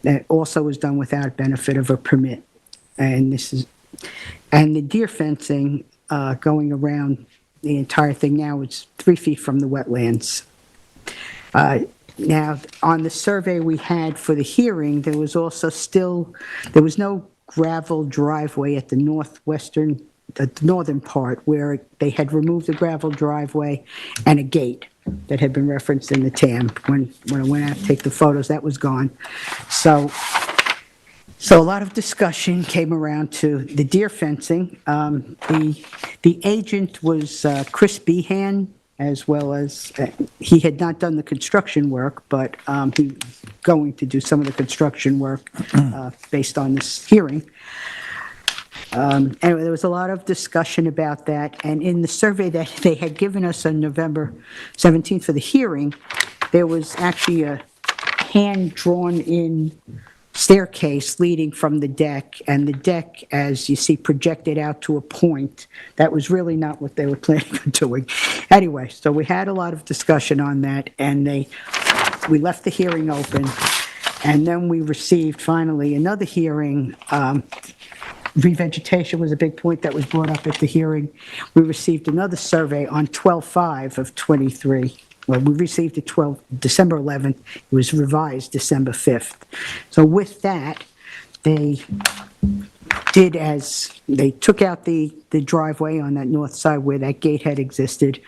that also was done without benefit of a permit. And the deer fencing going around the entire thing now is 3 feet from the wetlands. Now, on the survey we had for the hearing, there was no gravel driveway at the northern part where they had removed the gravel driveway and a gate that had been referenced in the TAM. When I went out to take the photos, that was gone. So a lot of discussion came around to the deer fencing. The agent was Chris Behan, as well as, he had not done the construction work, but he was going to do some of the construction work based on this hearing. Anyway, there was a lot of discussion about that, and in the survey that they had given us on November 17th for the hearing, there was actually a hand-drawn-in staircase leading from the deck, and the deck, as you see, projected out to a point. That was really not what they were planning on doing. Anyway, so we had a lot of discussion on that, and we left the hearing open, and then we received finally another hearing. Revegetation was a big point that was brought up at the hearing. We received another survey on 12/5/23. Well, we received it December 11th. It was revised December 5th. So with that, they took out the driveway on that north side where that gate had existed,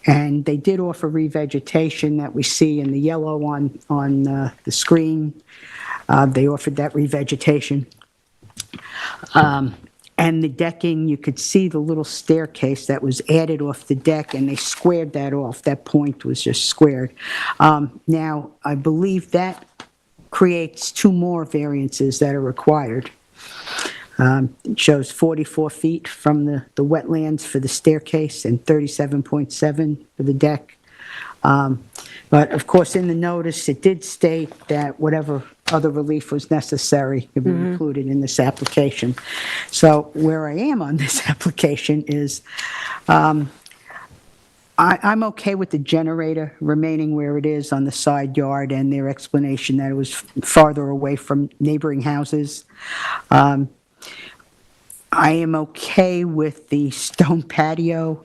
and they did offer revegetation that we see in the yellow on the screen. They offered that revegetation. And the decking, you could see the little staircase that was added off the deck, and they squared that off. That point was just squared. Now, I believe that creates 2 more variances that are required. It shows 44 feet from the wetlands for the staircase and 37.7 for the deck. But of course, in the notice, it did state that whatever other relief was necessary to be included in this application. So where I am on this application is I'm okay with the generator remaining where it is on the side yard and their explanation that it was farther away from neighboring houses. I am okay with the stone patio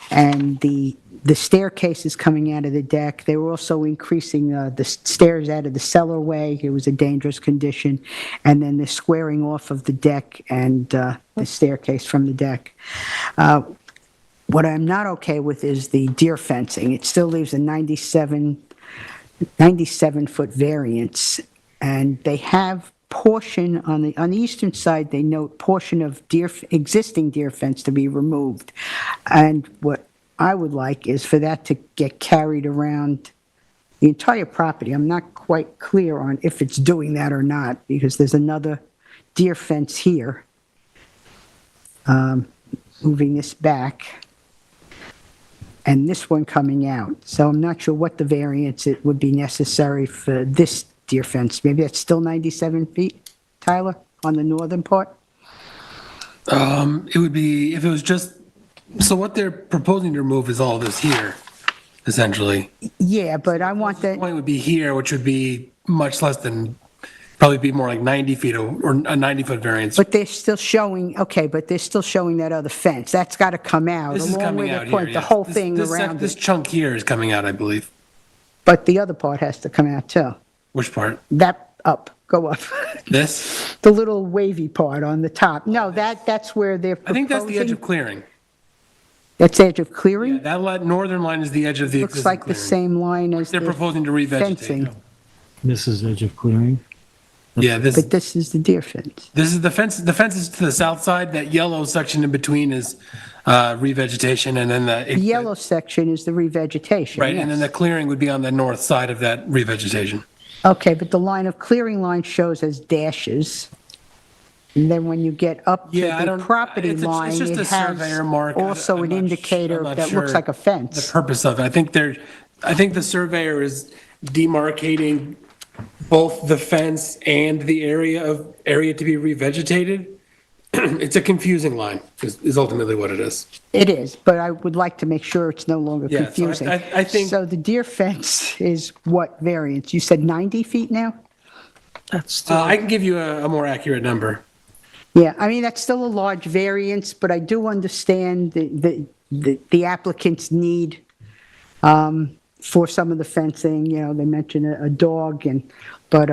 and the staircases coming out of the deck. They were also increasing the stairs out of the cellarway. It was a dangerous condition. And then the squaring off of the deck and the staircase from the deck. What I'm not okay with is the deer fencing. It still leaves a 97-foot variance. And they have portion on the eastern side, they note portion of existing deer fence to be removed. And what I would like is for that to get carried around the entire property. I'm not quite clear on if it's doing that or not, because there's another deer fence here. Moving this back, and this one coming out. So I'm not sure what the variance it would be necessary for this deer fence. Maybe that's still 97 feet, Tyler, on the northern part? It would be, if it was just, so what they're proposing to remove is all this here, essentially. Yeah, but I want The that, point would be here, which would be much less than, probably be more like 90 feet or a 90-foot variance. but they're still showing, okay, but they're still showing that other fence. That's got to come out, This is along coming with out the here, point, the yes. whole This- thing this sec- around This it. chunk here is coming out, I believe. But the other part has to come out too. Which part? That up, go up. This? The little wavy part on the top. No, that's where they're I proposing. think that's the edge of clearing. That's edge of Yeah, clearing? that northern line is the edge of the Looks existing like the clearing. same line as They're the proposing to revegetate. fencing, This is edge of clearing. Yeah, this but this is the deer fence. is the fence. The fence is to the south side. That yellow section in between is revegetation, and then The yellow section is the revegetation, right, and then the yes. clearing would be on the north side of that revegetation. Okay, but the line of clearing line shows as dashes. And then when you get up to Yeah, I the don't. property it's line, just it a surveyor has mark. also I'm an not indicator I'm not that looks sure like a The fence. purpose of it. I think the surveyor is demarcating both the fence and the area to be revegetated. It's a confusing line, is ultimately what it is. It is, but I would like to make sure it's no longer Yeah, so confusing. I think- So the deer fence is what variance? You said 90 feet now? That's I can give you a more accurate number. Yeah, I mean, that's still a large variance, but I do understand the applicant's need for some of the fencing, you know, they mentioned a dog but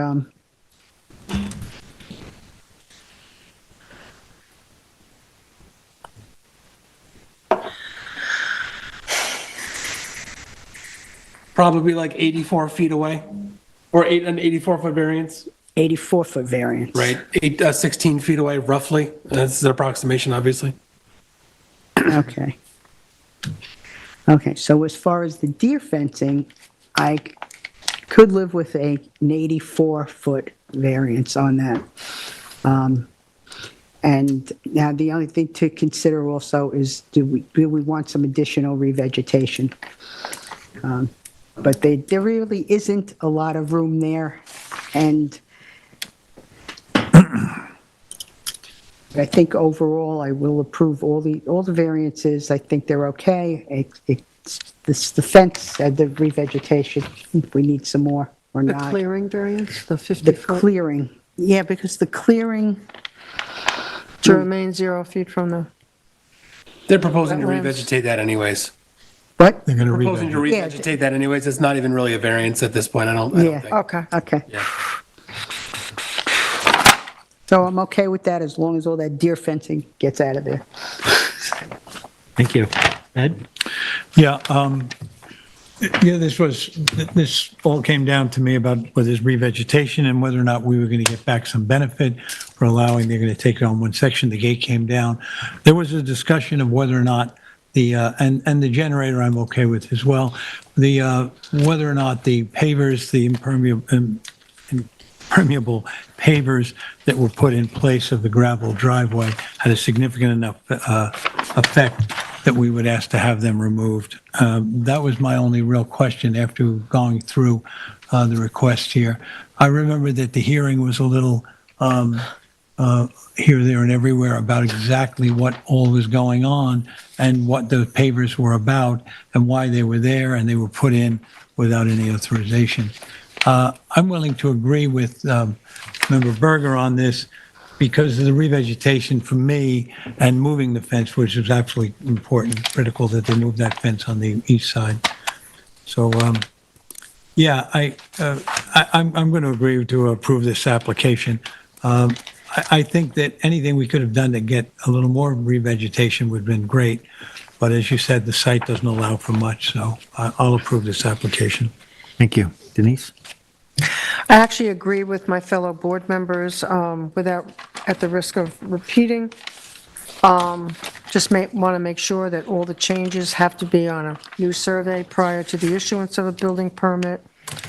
Probably like 84 feet away, or an 84-foot variance, 84-foot variance. right? 16 feet away, roughly. That's an approximation, obviously. Okay. Okay, so as far as the deer fencing, I could live with an 84-foot variance on that. And now the only thing to consider also is, do we want some additional revegetation? But there really isn't a lot of room there, and I think overall, I will approve all the variances. I think they're okay. It's the fence and the revegetation, if we need some more or the not. clearing variance, the The 50-foot, clearing, yeah, because the clearing, to remain 0 feet from the, They're proposing to Wetlands. revegetate that anyways. what? They're going to Proposing to Yeah. revegetate that anyways. It's not even really a variance at this point, I don't think. okay. Okay. Yeah. So I'm okay with that as long as all that deer fencing gets out of there. Thank you. Ed? Yeah, this all came down to me about whether it's revegetation and whether or not we were going to get back some benefit for allowing, they're going to take it on one section, the gate came down. There was a discussion of whether or not and the generator I'm okay with as well, whether or not the pavers, the impermeable pavers that were put in place of the gravel driveway had a significant enough effect that we would ask to have them removed. That was my only real question after going through the request here. I remember that the hearing was a little here, there, and everywhere about exactly what all was going on and what the pavers were about and why they were there, and they were put in without any authorization. I'm willing to agree with Member Berger on this because of the revegetation for me and moving the fence, which is absolutely important, critical that they move that fence on the east side. So, yeah, I'm going to agree to approve this application. I think that anything we could have done to get a little more revegetation would have been great, but as you said, the site doesn't allow for much, so I'll approve this application. Thank you. Denise? I actually agree with my fellow board members, without, at the risk of repeating. Just want to make sure that all the changes have to be on a new survey prior to the issuance of a building permit.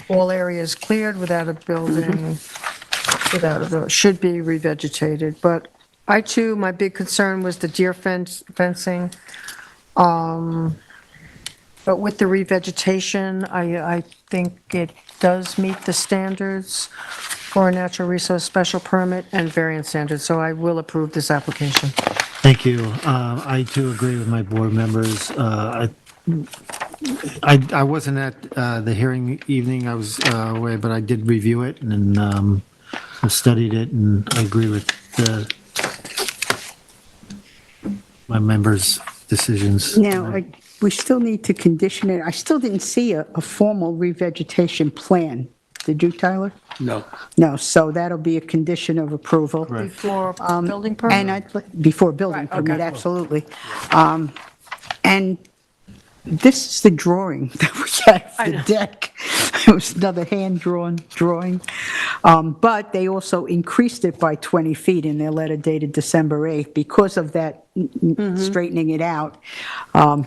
All areas cleared without a building, should be revegetated. But I too, my big concern was the deer fencing. But with the revegetation, I think it does meet the standards for a natural resource special permit and variance standards, so I will approve this application. Thank you. I too agree with my board members. I wasn't at the hearing evening, I was away, but I did review it and I studied it, and I agree with my members' decisions. Now, we still need to condition it. I still didn't see a formal revegetation plan. Did you, Tyler? No. No, so that'll be a condition of approval. Before building And permit? before building Right, okay. permit, absolutely. And this is the drawing that we have for the deck. It was another hand-drawn drawing. But they also increased it by 20 feet in their letter dated December 8th. Because of that straightening it out,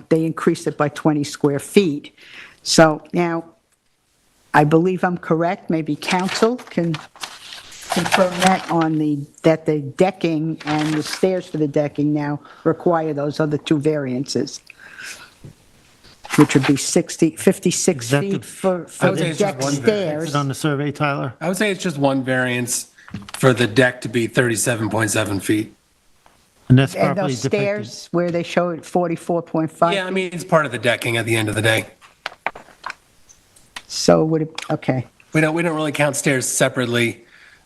they increased it by 20 square feet. So now, I believe I'm correct, maybe council can confirm that that the decking and the stairs for the decking now require those other two variances, which would be 56 Is that the- feet for I would say the it's just deck one Is stairs. it on the survey, Tyler? I would say it's just one variance for the deck to be 37.7 feet. And that's And properly those depicted. stairs where they show it 44.5. Yeah, I mean, it's part of the decking at the end of the day. So would it, okay. We don't really count stairs separately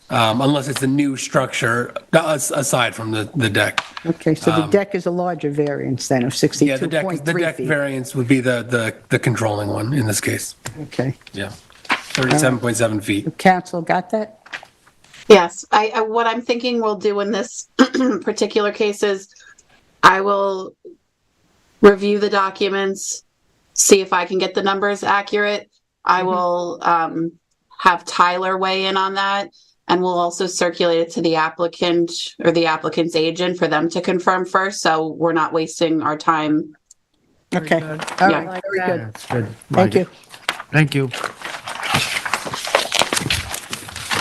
unless it's a new structure aside from the deck. Okay, so the deck is a larger variance then of Yeah, the deck 62.3 feet. variance would be the controlling one in this case. Okay. Yeah. 37.7 feet. Council got that? Yes, what I'm thinking we'll do in this particular case is I will review the documents, see if I can get the numbers accurate. I will have Tyler weigh in on that, and we'll also circulate it to the applicant or the applicant's agent for them to confirm first, so we're not wasting our time. Okay, good. all Yeah. right, very good. That's good. Thank you. Thank you.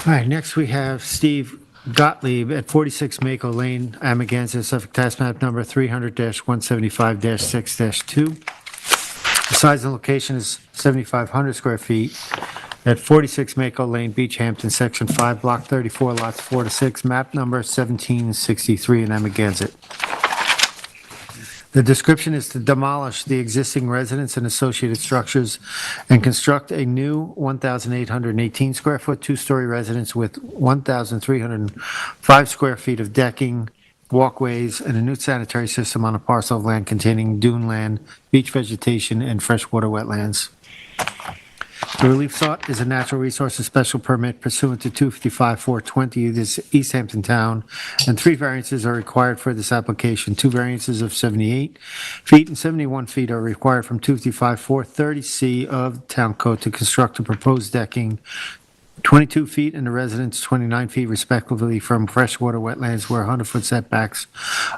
All right, next we have Steve Gottlieb at 46 Mako Lane, Amagansett, Suffolk Tax Map number 300-175-6-2. The size and location is 7,500 square feet at 46 Mako Lane, Beach, Hampton, Section 5, Block 34, Lots 4 to 6, map number 1763 in Amagansett. The description is to demolish the existing residence and associated structures and construct a new 1,818 square foot two-story residence with 1,305 square feet of decking, walkways, and a new sanitary system on a parcel of land containing dune land, beach vegetation, and freshwater wetlands. The relief sought is a natural resources special permit pursuant to 255-420 of this East Hampton Town, and 3 variances are required for this application. 2 variances of 78 feet and 71 feet are required from 255-430C of Town Code to construct a proposed decking 22 feet in the residence, 29 feet respectively from freshwater wetlands where 100-foot setbacks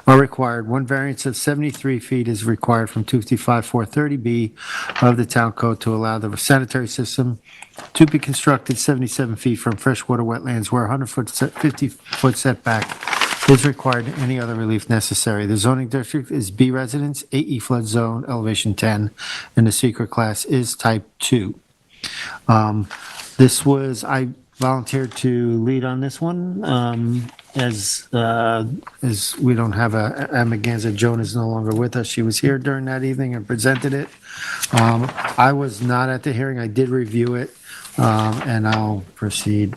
are required. 1 variance of 73 feet is required from 255-430B of the Town Code to allow the sanitary system to be constructed 77 feet from freshwater wetlands where 100-foot, 50-foot setback is required. Any other relief necessary. The zoning district is B residence, AE flood zone, elevation 10, and the secret class is type 2. This was, I volunteered to lead on this one, as we don't have Amagansett. Joan is no longer with us. She was here during that evening and presented it. I was not at the hearing. I did review it, and I'll proceed.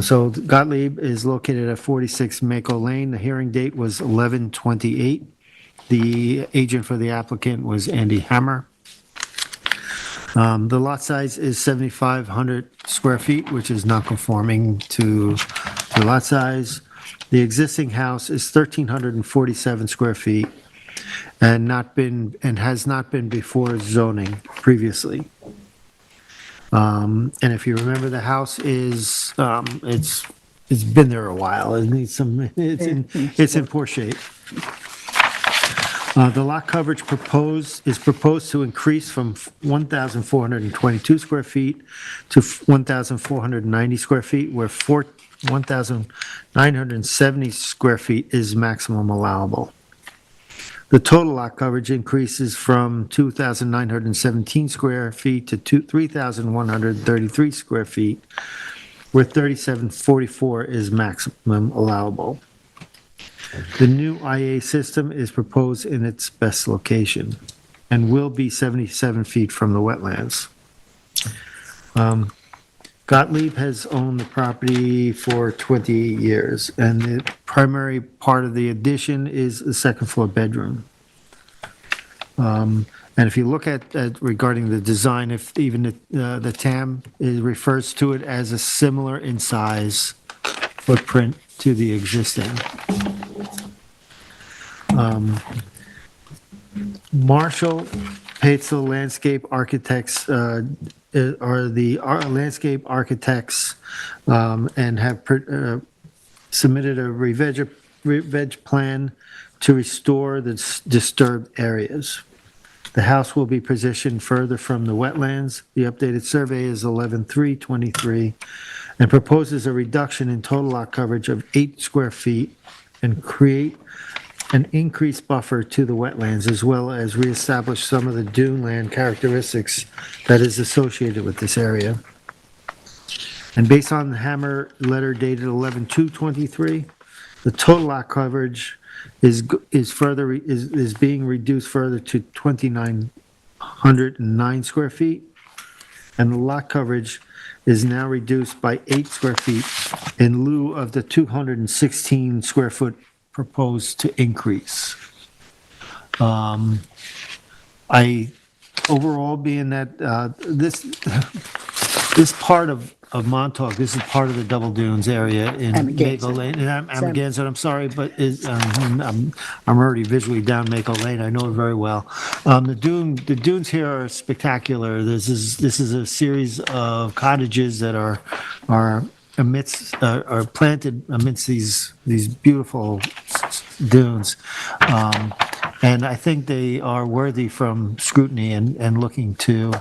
So Gottlieb is located at 46 Mako Lane. The hearing date was 11/28. The agent for the applicant was Andy Hammer. The lot size is 7,500 square feet, which is not conforming to the lot size. The existing house is 1,347 square feet and has not been before zoning previously. And if you remember, the house is, it's been there a while. It needs some, it's in poor shape. The lot coverage is proposed to increase from 1,422 square feet to 1,490 square feet, where 1,970 square feet is maximum allowable. The total lot coverage increases from 2,917 square feet to 3,133 square feet, where 3,744 is maximum allowable. The new IA system is proposed in its best location and will be 77 feet from the wetlands. Gottlieb has owned the property for 20 years, and the primary part of the addition is the second floor bedroom. And if you look at regarding the design, if even the TAM refers to it as a similar in size footprint to the existing. Marshall Paetzel Landscape Architects are the landscape architects and have submitted a reveg plan to restore the disturbed areas. The house will be positioned further from the wetlands. The updated survey is 11/3/23 and proposes a reduction in total lot coverage of 8 square feet and create an increased buffer to the wetlands, as well as reestablish some of the dune land characteristics that is associated with this area. And based on the Hammer letter dated 11/2/23, the total lot coverage is being reduced further to 2,909 square feet, and the lot coverage is now reduced by 8 square feet in lieu of the 216 square foot proposed to increase. Overall, being that this part of Montauk, this is part of the Double Dunes area in Maple Lane. And Amagansett, I'm sorry, but I'm already visually down Maple Lane. I know it very well. The dunes here are spectacular. This is a series of cottages that are planted amidst these beautiful dunes. And I think they are worthy from scrutiny and looking to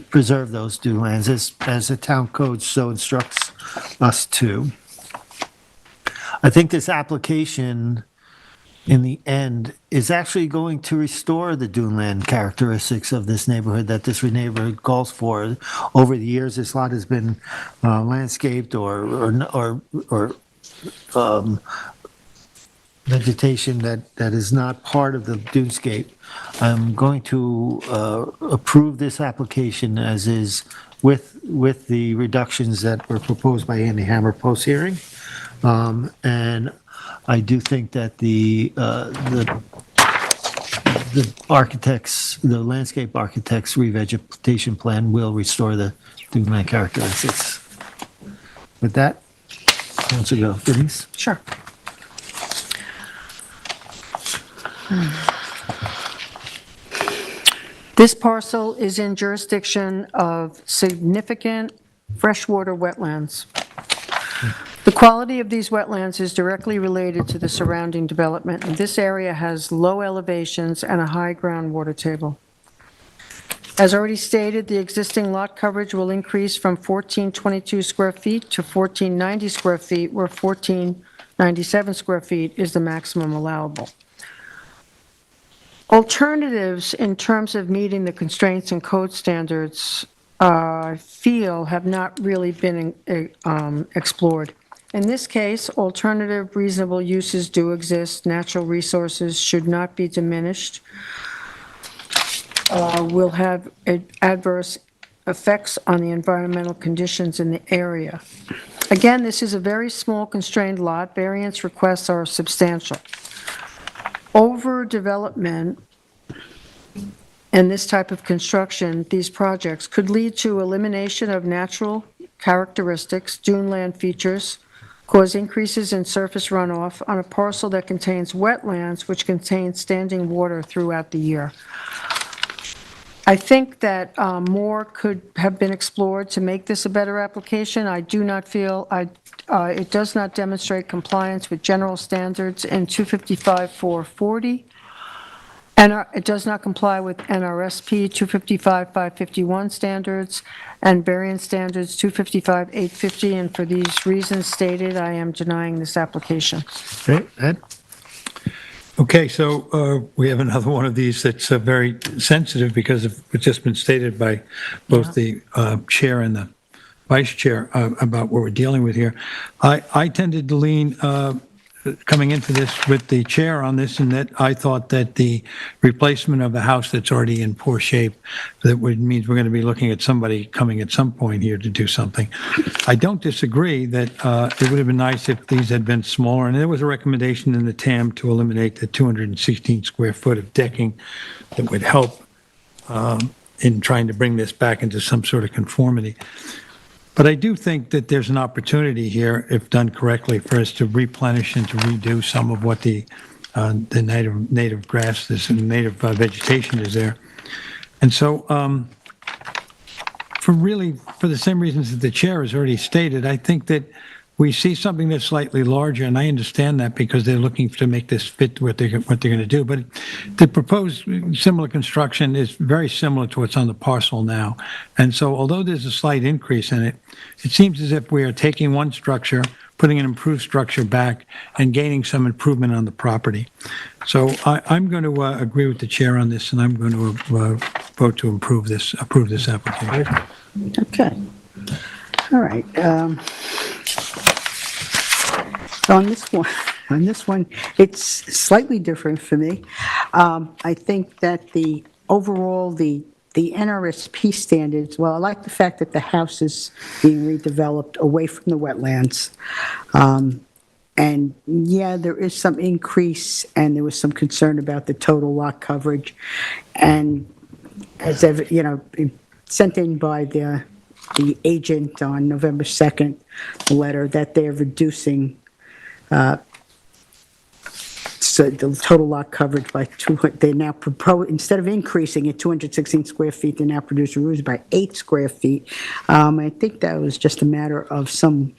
preserve those dune lands as the town code so instructs us to. I think this application, in the end, is actually going to restore the dune land characteristics of this neighborhood that this neighborhood calls for. Over the years, this lot has been landscaped or vegetation that is not part of the dunescape. I'm going to approve this application as is with the reductions that were proposed by Andy Hammer post-hearing. And I do think that the landscape architect's revegetation plan will restore the duneland characteristics. With that, who wants to go? Denise? Sure. This parcel is in jurisdiction of significant freshwater wetlands. The quality of these wetlands is directly related to the surrounding development, and this area has low elevations and a high groundwater table. As already stated, the existing lot coverage will increase from 1,422 square feet to 1,490 square feet, where 1,497 square feet is the maximum allowable. Alternatives in terms of meeting the constraints and code standards, I feel, have not really been explored. In this case, alternative reasonable uses do exist. Natural resources should not be diminished. Will have adverse effects on the environmental conditions in the area. Again, this is a very small constrained lot. Variance requests are substantial. Overdevelopment and this type of construction, these projects, could lead to elimination of natural characteristics, duneland features, cause increases in surface runoff on a parcel that contains wetlands which contain standing water throughout the year. I think that more could have been explored to make this a better application. I do not feel, it does not demonstrate compliance with general standards in 255-440. It does not comply with NRSP 255-551 standards and variance standards 255-850, and for these reasons stated, I am denying this application. Okay, Ed? Okay, so we have another one of these that's very sensitive because of what's just been stated by both the chair and the vice chair about what we're dealing with here. I tended to lean, coming into this with the chair on this, in that I thought that the replacement of a house that's already in poor shape, that means we're going to be looking at somebody coming at some point here to do something. I don't disagree that it would have been nice if these had been smaller, and there was a recommendation in the TAM to eliminate the 216 square foot of decking that would help in trying to bring this back into some sort of conformity. But I do think that there's an opportunity here, if done correctly, for us to replenish and to redo some of what the native grass, this native vegetation is there. And so, for the same reasons that the chair has already stated, I think that we see something that's slightly larger, and I understand that because they're looking to make this fit what they're going to do. But the proposed similar construction is very similar to what's on the parcel now. And so although there's a slight increase in it, it seems as if we are taking one structure, putting an improved structure back, and gaining some improvement on the property. So I'm going to agree with the chair on this, and I'm going to vote to approve this application. Okay. All right. So on this one, it's slightly different for me. I think that the overall, the NRSP standards, well, I like the fact that the house is being redeveloped away from the wetlands. And yeah, there is some increase, and there was some concern about the total lot coverage. And as ever, sent in by the agent on November 2nd, the letter that they're reducing so the total lot coverage by 200, they now propose, instead of increasing it 216 square feet, they're now producing roofs by 8 square feet. I think that was just a matter of some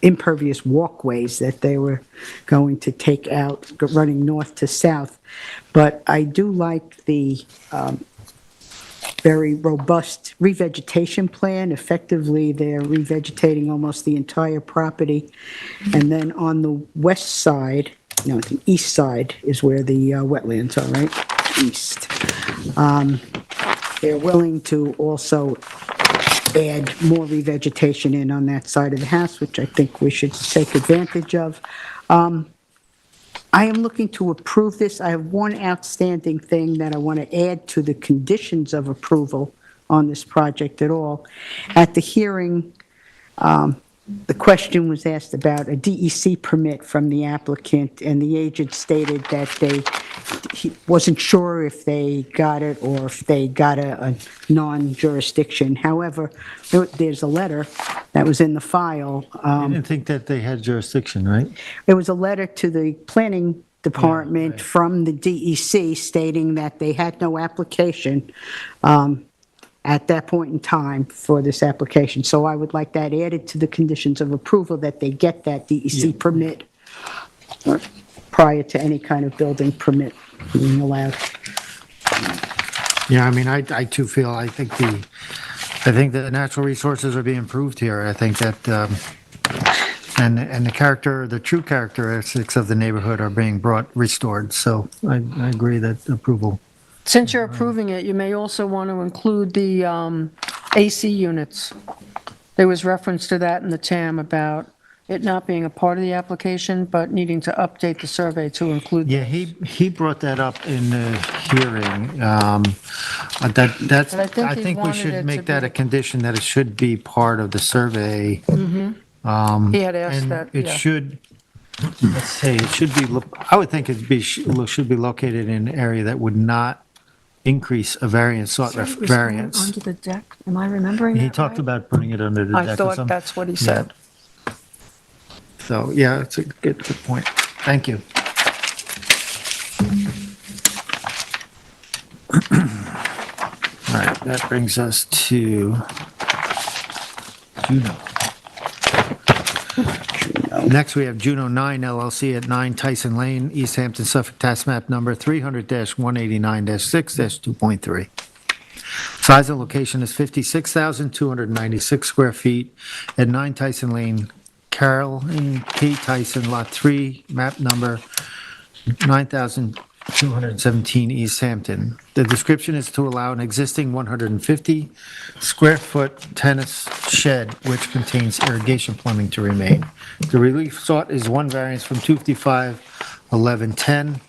impervious walkways that they were going to take out, running north to south. But I do like the very robust revegetation plan. Effectively, they're revegetating almost the entire property. And then on the west side, no, the east side is where the wetlands are, right? East. They're willing to also add more revegetation in on that side of the house, which I think we should take advantage of. I am looking to approve this. I have one outstanding thing that I want to add to the conditions of approval on this project at all. At the hearing, the question was asked about a DEC permit from the applicant, and the agent stated that he wasn't sure if they got it or if they got a non-jurisdiction. However, there's a letter that was in the file. I didn't think that they had jurisdiction, right? It was a letter to the planning department from the DEC stating that they had no application at that point in time for this application. So I would like that added to the conditions of approval, that they get that DEC permit prior to any kind of building permit being allowed. Yeah, I mean, I too feel, I think the natural resources are being improved here. I think that, and the true characteristics of the neighborhood are being restored. So I agree that approval. Since you're approving it, you may also want to include the AC units. There was reference to that in the TAM about it not being a part of the application, but needing to update the survey to include. Yeah, he brought that up in the hearing. I think we should make that a condition that it should be part of the survey. He had asked And that, it yeah. should, let's say, it should be, I would think should be located in an area that would not increase a variance. Under the deck, am I remembering that He talked right? about putting it under the deck I or thought something. that's what he said. So, yeah, it's a good point. Thank you. All that brings us to Juno. Next, we have Juno 9 LLC at 9 Tyson Lane, East Hampton, Suffolk, tax map number 300-189-6-2.3. Size and location is 56,296 square feet at 9 Tyson Lane, Carol and K. Tyson, Lot 3, map number 9,217 East Hampton. The description is to allow an existing 150 square foot tennis shed which contains irrigation plumbing to remain. The relief sought is one variance from 255-1110,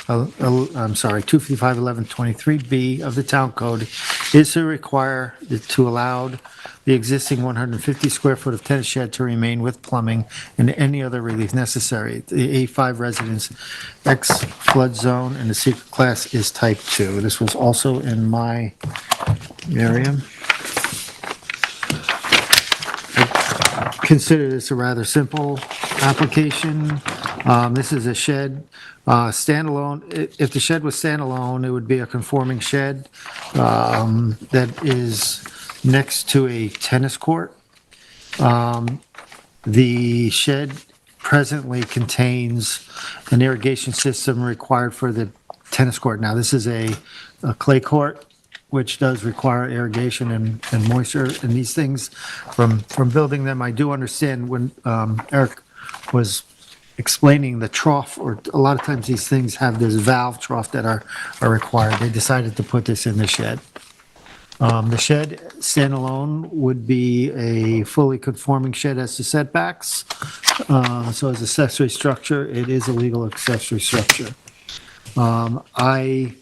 255-1123B of the Town Code is to require to allow the existing 150 square foot of tennis shed to remain with plumbing and any other relief necessary. The A5 residence X flood zone and the secret class is type 2. This was also in my area. I consider this a rather simple application. This is a shed, standalone. If the shed was standalone, it would be a conforming shed that is next to a tennis court. The shed presently contains an irrigation system required for the tennis court. Now, this is a clay court, which does require irrigation and moisture and these things. From building them, I do understand when Eric was explaining the trough, or a lot of times these things have this valve trough that are required. They decided to put this in the shed. The shed standalone would be a fully conforming shed as to setbacks. So as accessory structure, it is a legal accessory structure. I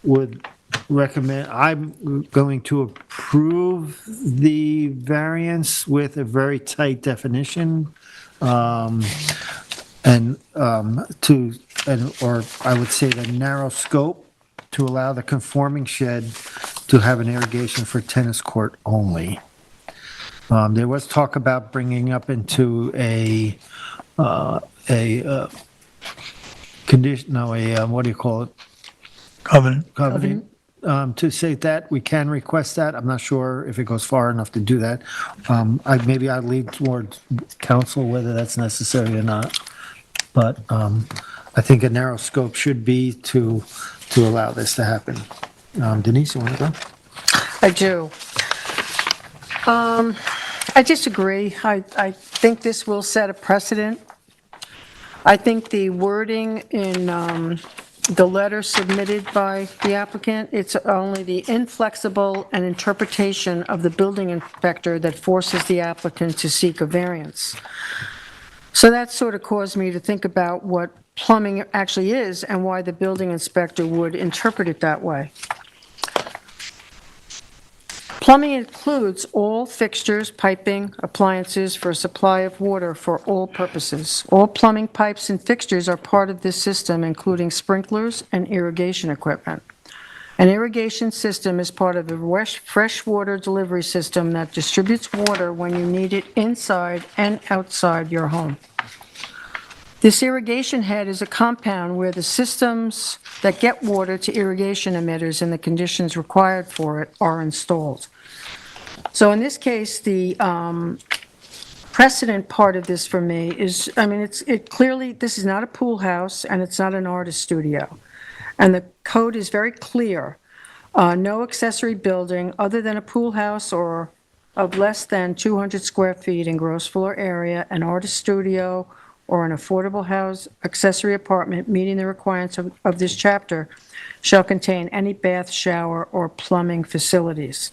would recommend, I'm going to approve the variance with a very tight definition. Or I would say the narrow scope to allow the conforming shed to have an irrigation for tennis court only. There was talk about bringing up into a condition, what do you call it? Covenant. Covenant. To say that, we can request that. I'm not sure if it goes far enough to do that. Maybe I'd lean towards council whether that's necessary or not. But I think a narrow scope should be to allow this to happen. Denise, you want to go? I do. I disagree. I think this will set a precedent. I think the wording in the letter submitted by the applicant, it's only the inflexible and interpretation of the building inspector that forces the applicant to seek a variance. So that sort of caused me to think about what plumbing actually is and why the building inspector would interpret it that way. Plumbing includes all fixtures, piping, appliances for supply of water for all purposes. All plumbing pipes and fixtures are part of this system, including sprinklers and irrigation equipment. An irrigation system is part of the fresh water delivery system that distributes water when you need it inside and outside your home. This irrigation head is a compound where the systems that get water to irrigation emitters and the conditions required for it are installed. So in this case, the precedent part of this for me is, it clearly, this is not a pool house and it's not an artist studio. And the code is very clear. No accessory building other than a pool house or of less than 200 square feet in gross floor area, an artist studio, or an affordable house accessory apartment meeting the requirements of this chapter shall contain any bath, shower, or plumbing facilities.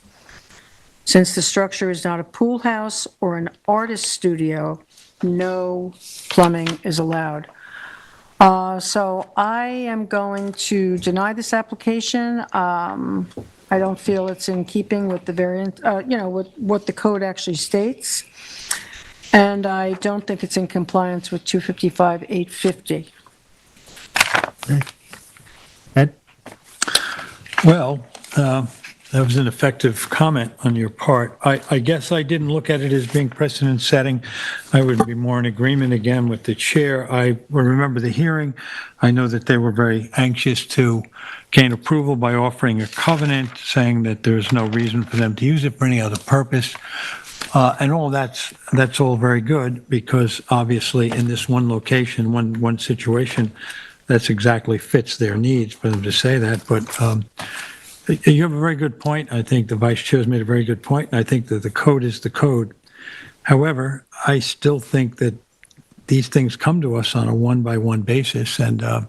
Since the structure is not a pool house or an artist studio, no plumbing is allowed. So I am going to deny this application. I don't feel it's in keeping with the variant, with what the code actually states. And I don't think it's in compliance with 255-850. Ed? Well, That was an effective comment on your part. I guess I didn't look at it as being precedent setting. I would be more in agreement again with the chair. I remember the hearing. I know that they were very anxious to gain approval by offering a covenant, saying that there's no reason for them to use it for any other purpose. And all that's all very good, because obviously in this one location, one situation, that's exactly fits their needs for them to say that. But you have a very good point. I think the vice chair's made a very good point, and I think that the code is the code. However, I still think that these things come to us on a one-by-one basis, and I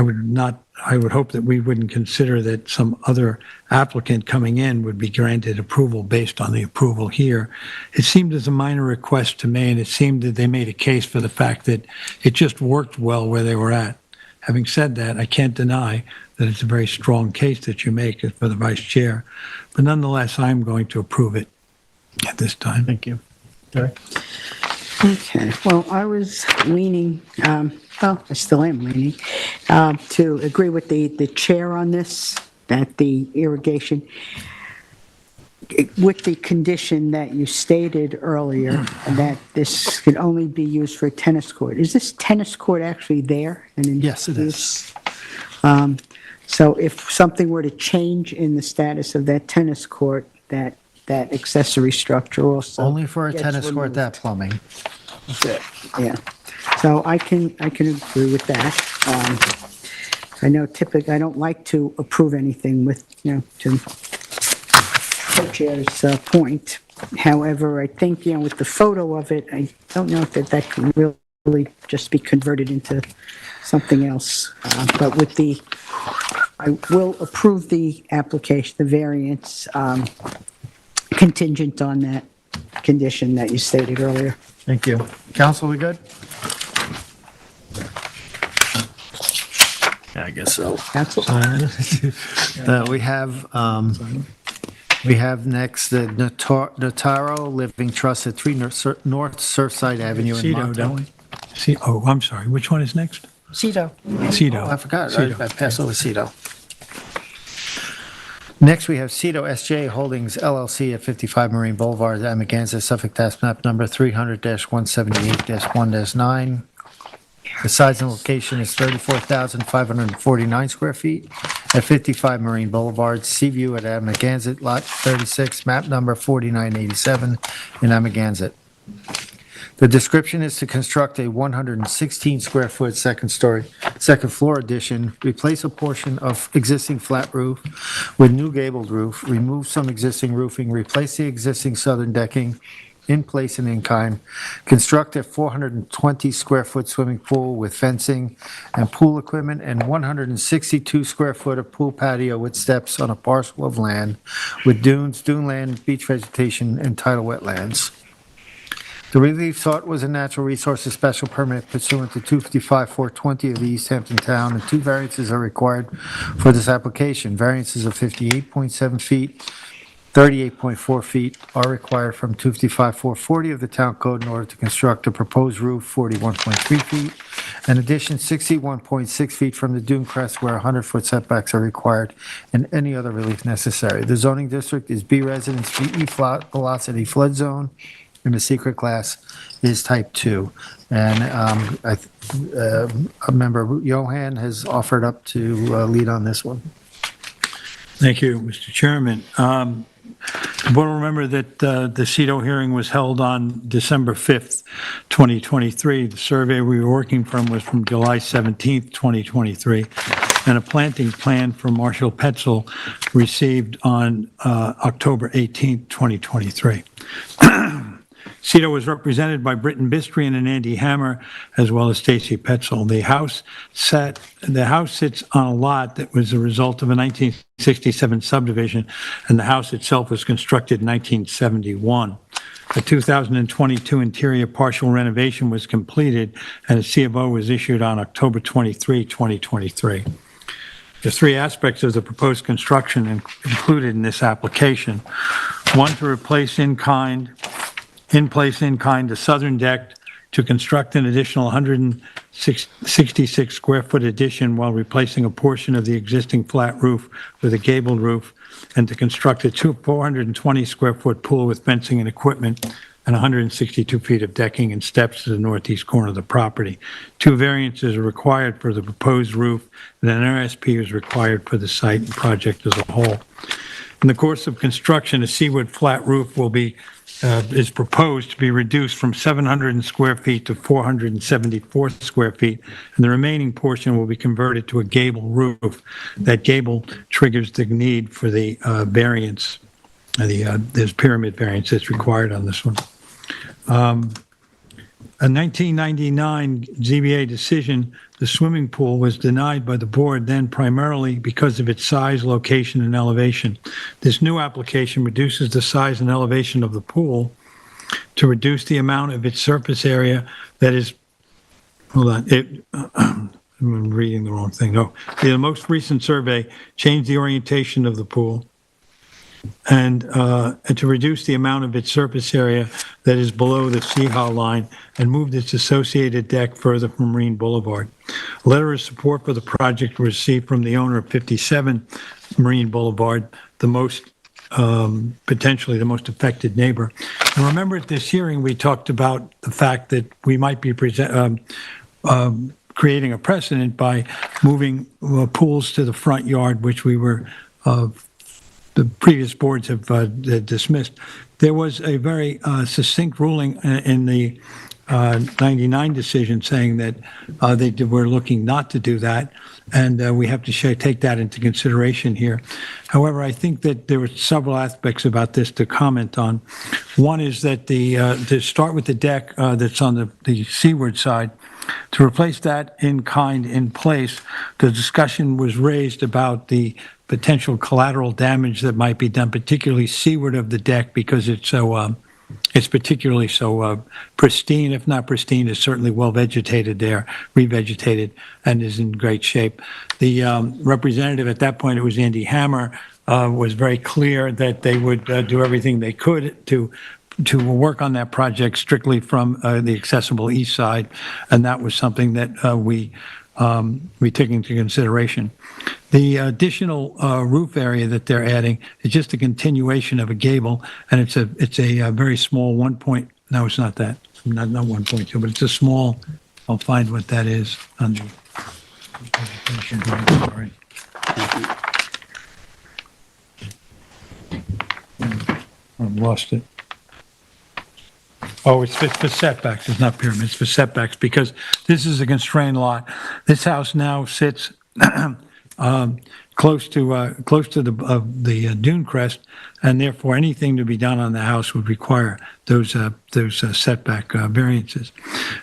would hope that we wouldn't consider that some other applicant coming in would be granted approval based on the approval here. It seemed as a minor request to me, and it seemed that they made a case for the fact that it just worked well where they were at. Having said that, I can't deny that it's a very strong case that you make for the vice chair, but nonetheless, I'm going to approve it at this time. Thank you. Derek? Okay, well, I was leaning, I still am leaning, to agree with the chair on this, that the irrigation, with the condition that you stated earlier, that this could only be used for a tennis court. Is this tennis court actually there? And in Yes, it use? is. So if something were to change in the status of that tennis court, that accessory structure also. Only for a gets tennis court, removed. that plumbing. Yeah, so I can agree with that. I know typically, I don't like to approve anything with, to co-chair's point. However, I think, with the photo of it, I don't know if that can really just be converted into something else. But I will approve the application, the variance, contingent on that condition that you stated earlier. Thank you. Council, we good? Yeah, I guess so. Council? We have next the Notaro Living Trust at 3 North Surfside Avenue in Cito, don't Montauk. we? I'm sorry, which one is next? Cito. Cito. I forgot, Cito. I passed over Cito. Next, we have Cito SJ Holdings LLC at 55 Marine Boulevard, Amagansett, Suffolk Tax Map Number 300-178-1-9. The size and location is 34,549 square feet at 55 Marine Boulevard, Seaview at Amagansett, Lot 36, Map Number 4987 in Amagansett. The description is to construct a 116 square foot second floor addition, replace a portion of existing flat roof with new gabled roof, remove some existing roofing, replace the existing southern decking in place and in kind, construct a 420 square foot swimming pool with fencing and pool equipment, and 162 square foot of pool patio with steps on a parcel of land with dunes, dune land, beach vegetation, and tidal wetlands. The relief sought was a natural resources special permit pursuant to 255-420 of the East Hampton Town, and 2 variances are required for this application. Variances of 58.7 feet, 38.4 feet are required from 255-440 of the Town Code in order to construct a proposed roof, 41.3 feet. In addition, 61.6 feet from the dune crest where 100-foot setbacks are required, and any other relief necessary. The zoning district is B Residence VE Velocity Flood Zone, and the secret class is type 2. And a member, Johan, has offered up to lead on this one. Thank you, Mr. Chairman. The board will remember that the Cito hearing was held on December 5th, 2023. The survey we were working from was from July 17th, 2023, and a planting plan for Marshall Petzel received on October 18th, 2023. Cito was represented by Britton Bistrian and Andy Hammer, as well as Stacy Petzel. The house sits on a lot that was a result of a 1967 subdivision, and the house itself was constructed in 1971. A 2022 interior partial renovation was completed, and a C of O was issued on October 23, 2023. There's 3 aspects of the proposed construction included in this application. 1, to replace in place in kind the southern deck to construct an additional 66 square foot addition while replacing a portion of the existing flat roof with a gabled roof, and to construct a 420 square foot pool with fencing and equipment and 162 feet of decking and steps to the northeast corner of the property. 2 variances are required for the proposed roof, and an RSP is required for the site and project as a whole. In the course of construction, a seaward flat roof is proposed to be reduced from 700 square feet to 474 square feet, and the remaining portion will be converted to a gable roof. That gable triggers the need for the variance. There's pyramid variance that's required on this one. A 1999 ZBA decision, the swimming pool was denied by the board then primarily because of its size, location, and elevation. This new application reduces the size and elevation of the pool to reduce the amount of its surface area that is, hold on, I'm reading the wrong thing. No, the most recent survey changed the orientation of the pool and to reduce the amount of its surface area that is below the Sea Haw line and moved its associated deck further from Marine Boulevard. A letter of support for the project was received from the owner of 57 Marine Boulevard, the most potentially the most affected neighbor. And remember at this hearing, we talked about the fact that we might be creating a precedent by moving pools to the front yard, which we were the previous boards have dismissed. There was a very succinct ruling in the 99 decision saying that they were looking not to do that, and we have to take that into consideration here. However, I think that there were several aspects about this to comment on. One is that to start with the deck that's on the seaward side, to replace that in kind in place, the discussion was raised about the potential collateral damage that might be done, particularly seaward of the deck, because it's so it's particularly so pristine. If not pristine, it's certainly well vegetated there, revegetated, and is in great shape. The representative at that point, it was Andy Hammer, was very clear that they would do everything they could to work on that project strictly from the accessible east side, and that was something that we take into consideration. The additional roof area that they're adding is just a continuation of a gable, and it's a very small 1 point. No, it's not that. Not 1.2, but it's a small. I'll find what that is on the presentation. Sorry. I've lost it. Oh, it's for setbacks. It's not pyramids. It's for setbacks because this is a constrained lot. This house now sits close to the dune crest, and therefore anything to be done on the house would require those setback variances.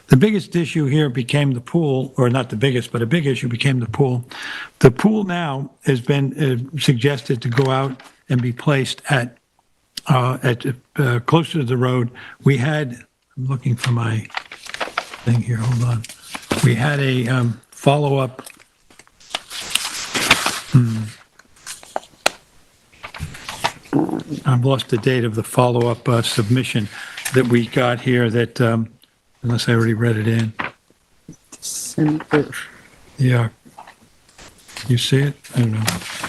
The biggest issue here became the pool, or not the biggest, but a big issue became the pool. The pool now has been suggested to go out and be placed at closer to the road. We had, I'm looking for my thing here, hold on. We had a follow-up. I've lost the date of the follow-up submission that we got here that, unless I already read it in. Yeah. You see it? I don't know.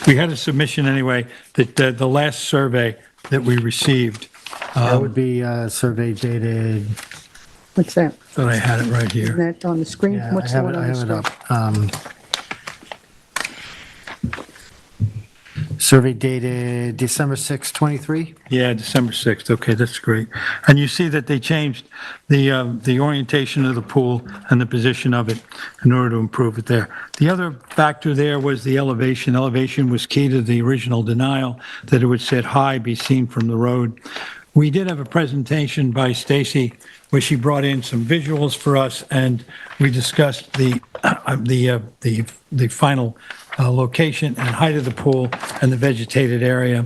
We had a submission anyway, that the last survey that we received. That would be survey dated. What's that? Thought I had it right Is here. that on the screen? Yeah, What's I the have one it, on the I screen? have it up. Survey dated December 6, 23. Yeah, December 6th. Okay, that's great. And you see that they changed the orientation of the pool and the position of it in order to improve it there. The other factor there was the elevation. Elevation was key to the original denial, that it would sit high, be seen from the road. We did have a presentation by Stacy where she brought in some visuals for us, and we discussed the final location and height of the pool and the vegetated area.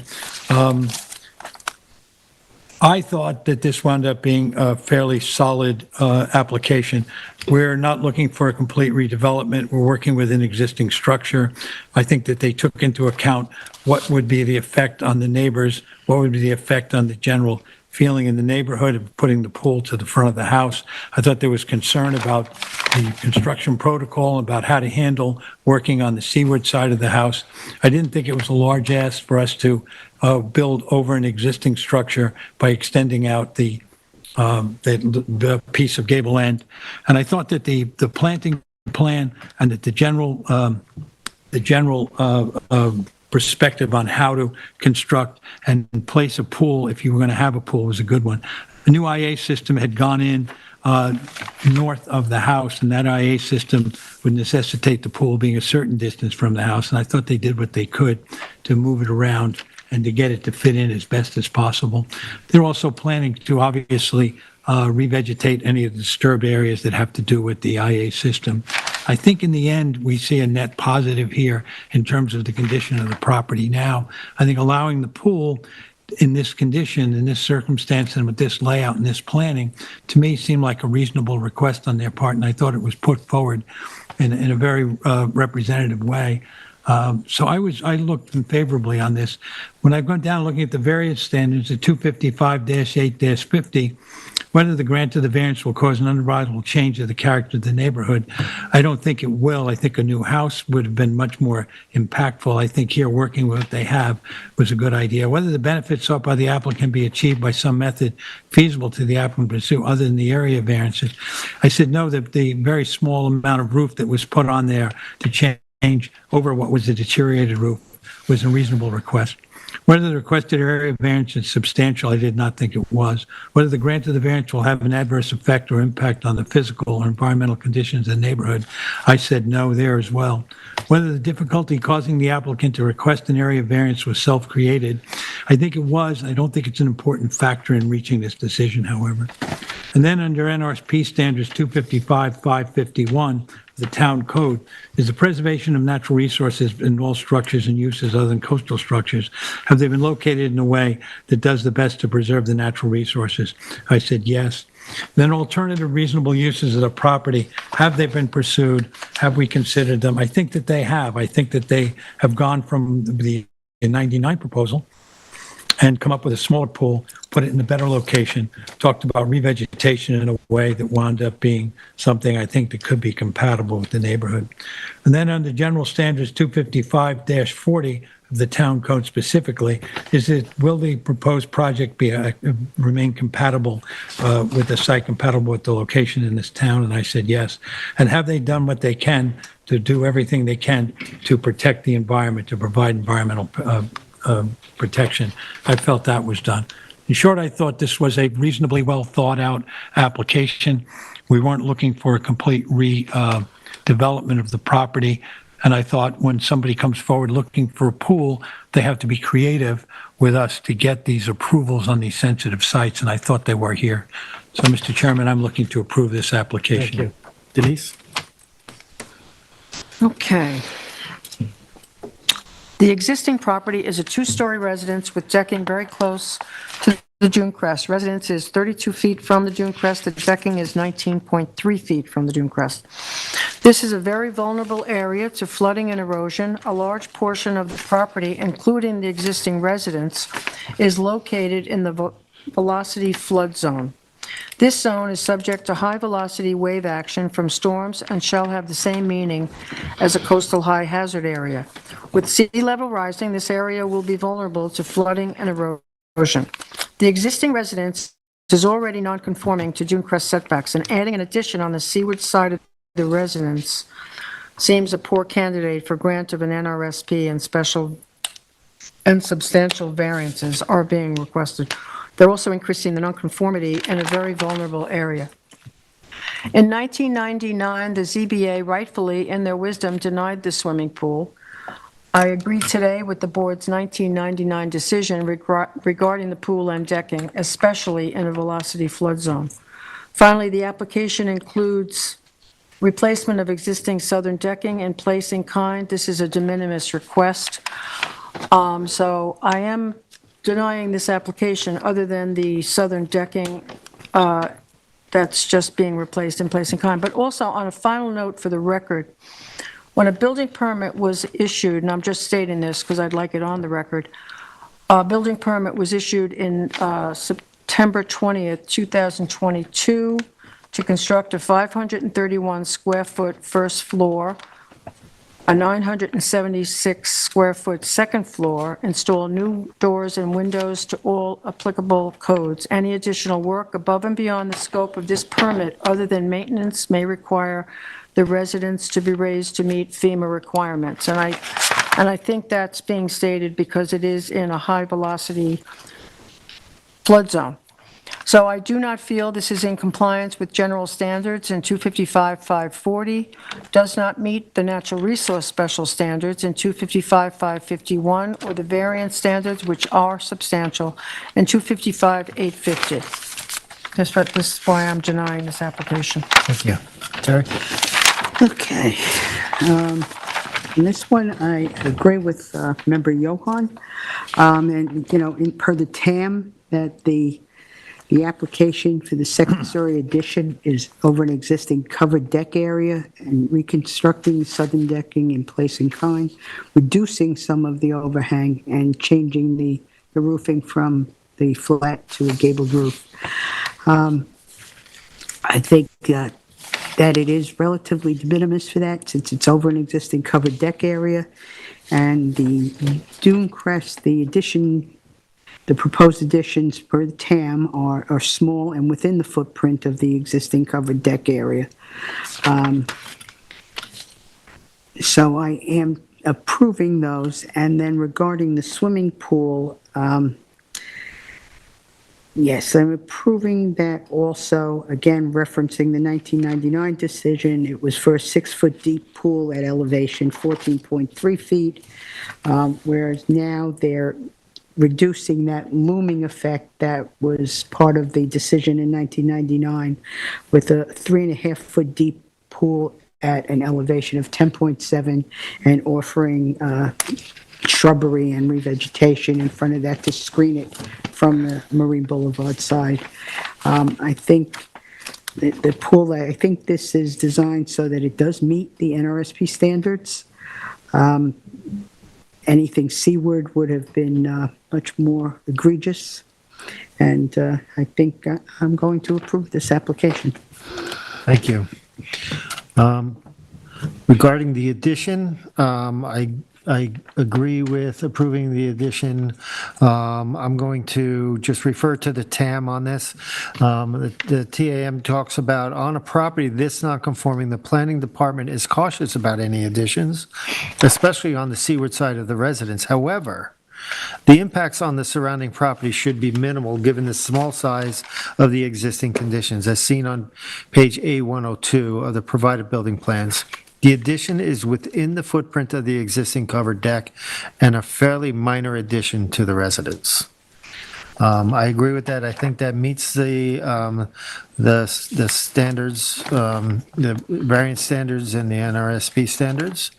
I thought that this wound up being a fairly solid application. We're not looking for a complete redevelopment. We're working with an existing structure. I think that they took into account what would be the effect on the neighbors, what would be the effect on the general feeling in the neighborhood of putting the pool to the front of the house. I thought there was concern about the construction protocol, about how to handle working on the seaward side of the house. I didn't think it was a large ask for us to build over an existing structure by extending out the piece of gable end. And I thought that the planting plan and that the general perspective on how to construct and place a pool, if you were going to have a pool, was a good one. A new IA system had gone in north of the house, and that IA system would necessitate the pool being a certain distance from the house. And I thought they did what they could to move it around and to get it to fit in as best as possible. They're also planning to obviously revegetate any of the disturbed areas that have to do with the IA system. I think in the end, we see a net positive here in terms of the condition of the property now. I think allowing the pool in this condition, in this circumstance, and with this layout and this planning, to me seemed like a reasonable request on their part, and I thought it was put forward in a very representative way. So I looked favorably on this. When I've gone down looking at the various standards, the 255-8-50, whether the grant of the variance will cause an unreasonable change of the character of the neighborhood, I don't think it will. I think a new house would have been much more impactful. I think here working with what they have was a good idea. Whether the benefits sought by the applicant be achieved by some method feasible to the applicant to pursue other than the area variances, I said no, that the very small amount of roof that was put on there to change over what was a deteriorated roof was a reasonable request. Whether the requested area variance is substantial, I did not think it was. Whether the grant of the variance will have an adverse effect or impact on the physical or environmental conditions in the neighborhood, I said no there as well. Whether the difficulty causing the applicant to request an area variance was self-created, I think it was. I don't think it's an important factor in reaching this decision, however. And then under NRSP standards 255-551, the town code, is the preservation of natural resources in all structures and uses other than coastal structures. Have they been located in a way that does the best to preserve the natural resources? I said yes. Then alternative reasonable uses of the property, have they been pursued? Have we considered them? I think that they have. I think that they have gone from the 99 proposal and come up with a smaller pool, put it in a better location, talked about revegetation in a way that wound up being something I think that could be compatible with the neighborhood. And then under general standards 255-40 of the town code specifically, is it, will the proposed project be remain compatible with the site, compatible with the location in this town? And I said yes. And have they done what they can to do everything they can to protect the environment, to provide environmental protection? I felt that was done. In short, I thought this was a reasonably well thought out application. We weren't looking for a complete redevelopment of the property. And I thought when somebody comes forward looking for a pool, they have to be creative with us to get these approvals on these sensitive sites. And I thought they were here. So, Mr. Chairman, I'm looking to approve this application. Thank you. Denise? Okay. The existing property is a two-story residence with decking very close to the dune crest. Residence is 32 feet from the dune crest. The decking is 19.3 feet from the dune crest. This is a very vulnerable area to flooding and erosion. A large portion of the property, including the existing residence, is located in the velocity flood zone. This zone is subject to high-velocity wave action from storms and shall have the same meaning as a coastal high hazard area. With sea level rising, this area will be vulnerable to flooding and erosion. The existing residence is already non-conforming to dune crest setbacks, and adding an addition on the seaward side of the residence seems a poor candidate for grant of an NRSP, and special and substantial variances are being requested. They're also increasing the nonconformity in a very vulnerable area. In 1999, the ZBA rightfully, in their wisdom, denied the swimming pool. I agree today with the board's 1999 decision regarding the pool and decking, especially in a velocity flood zone. Finally, the application includes replacement of existing southern decking in place in kind. This is a de minimis request. So I am denying this application other than the southern decking that's just being replaced in place in kind. But also, on a final note for the record, when a building permit was issued, and I'm just stating this because I'd like it on the record, a building permit was issued in September 20th, 2022, to construct a 531 square foot first floor, a 976 square foot second floor, install new doors and windows to all applicable codes. Any additional work above and beyond the scope of this permit other than maintenance may require the residence to be raised to meet FEMA requirements. And I think that's being stated because it is in a high-velocity flood zone. So I do not feel this is in compliance with general standards in 255-540, does not meet the natural resource special standards in 255-551, or the variance standards, which are substantial, in 255-850. This is why I'm denying this application. Thank you. Terry? Okay. In this one, I agree with Member Johan. And, per the TAM, that the application for the second-story addition is over an existing covered deck area and reconstructing the southern decking in place and kind, reducing some of the overhang and changing the roofing from the flat to a gabled roof. I think that it is relatively de minimis for that, since it's over an existing covered deck area, and the dune crest, the proposed additions per the TAM are small and within the footprint of the existing covered deck area. So I am approving those. And then regarding the swimming pool, yes, I'm approving that also, again, referencing the 1999 decision. It was for a 6-foot deep pool at elevation 14.3 feet, whereas now they're reducing that looming effect that was part of the decision in 1999 with a 3.5-foot deep pool at an elevation of 10.7 and offering shrubbery and revegetation in front of that to screen it from the Marine Boulevard side. I think the pool, I think this is designed so that it does meet the NRSP standards. Anything seaward would have been much more egregious, and I think I'm going to approve this application. Thank you. Regarding the addition, I agree with approving the addition. I'm going to just refer to the TAM on this. The TAM talks about on a property this non-conforming, the planning department is cautious about any additions, especially on the seaward side of the residence. However, the impacts on the surrounding property should be minimal given the small size of the existing conditions, as seen on page A102 of the provided building plans. The addition is within the footprint of the existing covered deck and a fairly minor addition to the residence. I agree with that. I think that meets the standards, the variance standards and the NRSP standards.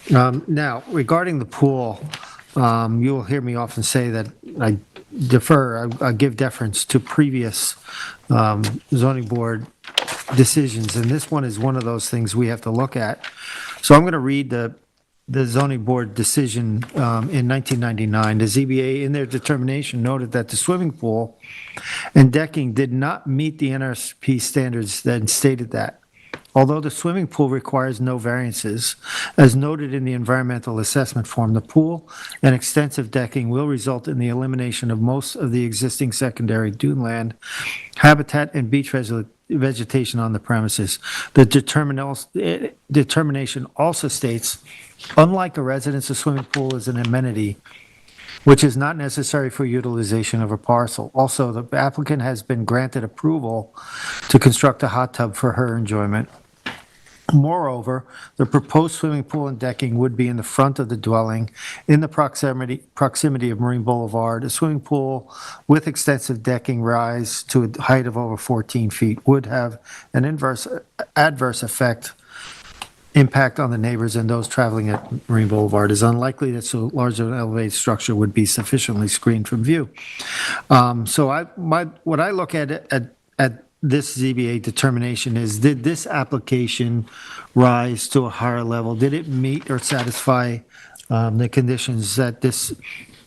Now, regarding the pool, you'll hear me often say that I give deference to previous zoning board decisions, and this one is one of those things we have to look at. So I'm going to read the zoning board decision in 1999. The ZBA, in their determination, noted that the swimming pool and decking did not meet the NRSP standards, then stated that although the swimming pool requires no variances, as noted in the environmental assessment form, the pool and extensive decking will result in the elimination of most of the existing secondary dune land, habitat, and beach vegetation on the premises. The determination also states, unlike a residence, a swimming pool is an amenity which is not necessary for utilization of a parcel. Also, the applicant has been granted approval to construct a hot tub for her enjoyment. Moreover, the proposed swimming pool and decking would be in the front of the dwelling in the proximity of Marine Boulevard. A swimming pool with extensive decking rise to a height of over 14 feet would have an adverse impact on the neighbors and those traveling at Marine Boulevard. It is unlikely that so large of an elevated structure would be sufficiently screened from view. So what I look at this ZBA determination is, did this application rise to a higher level? Did it meet or satisfy the conditions that this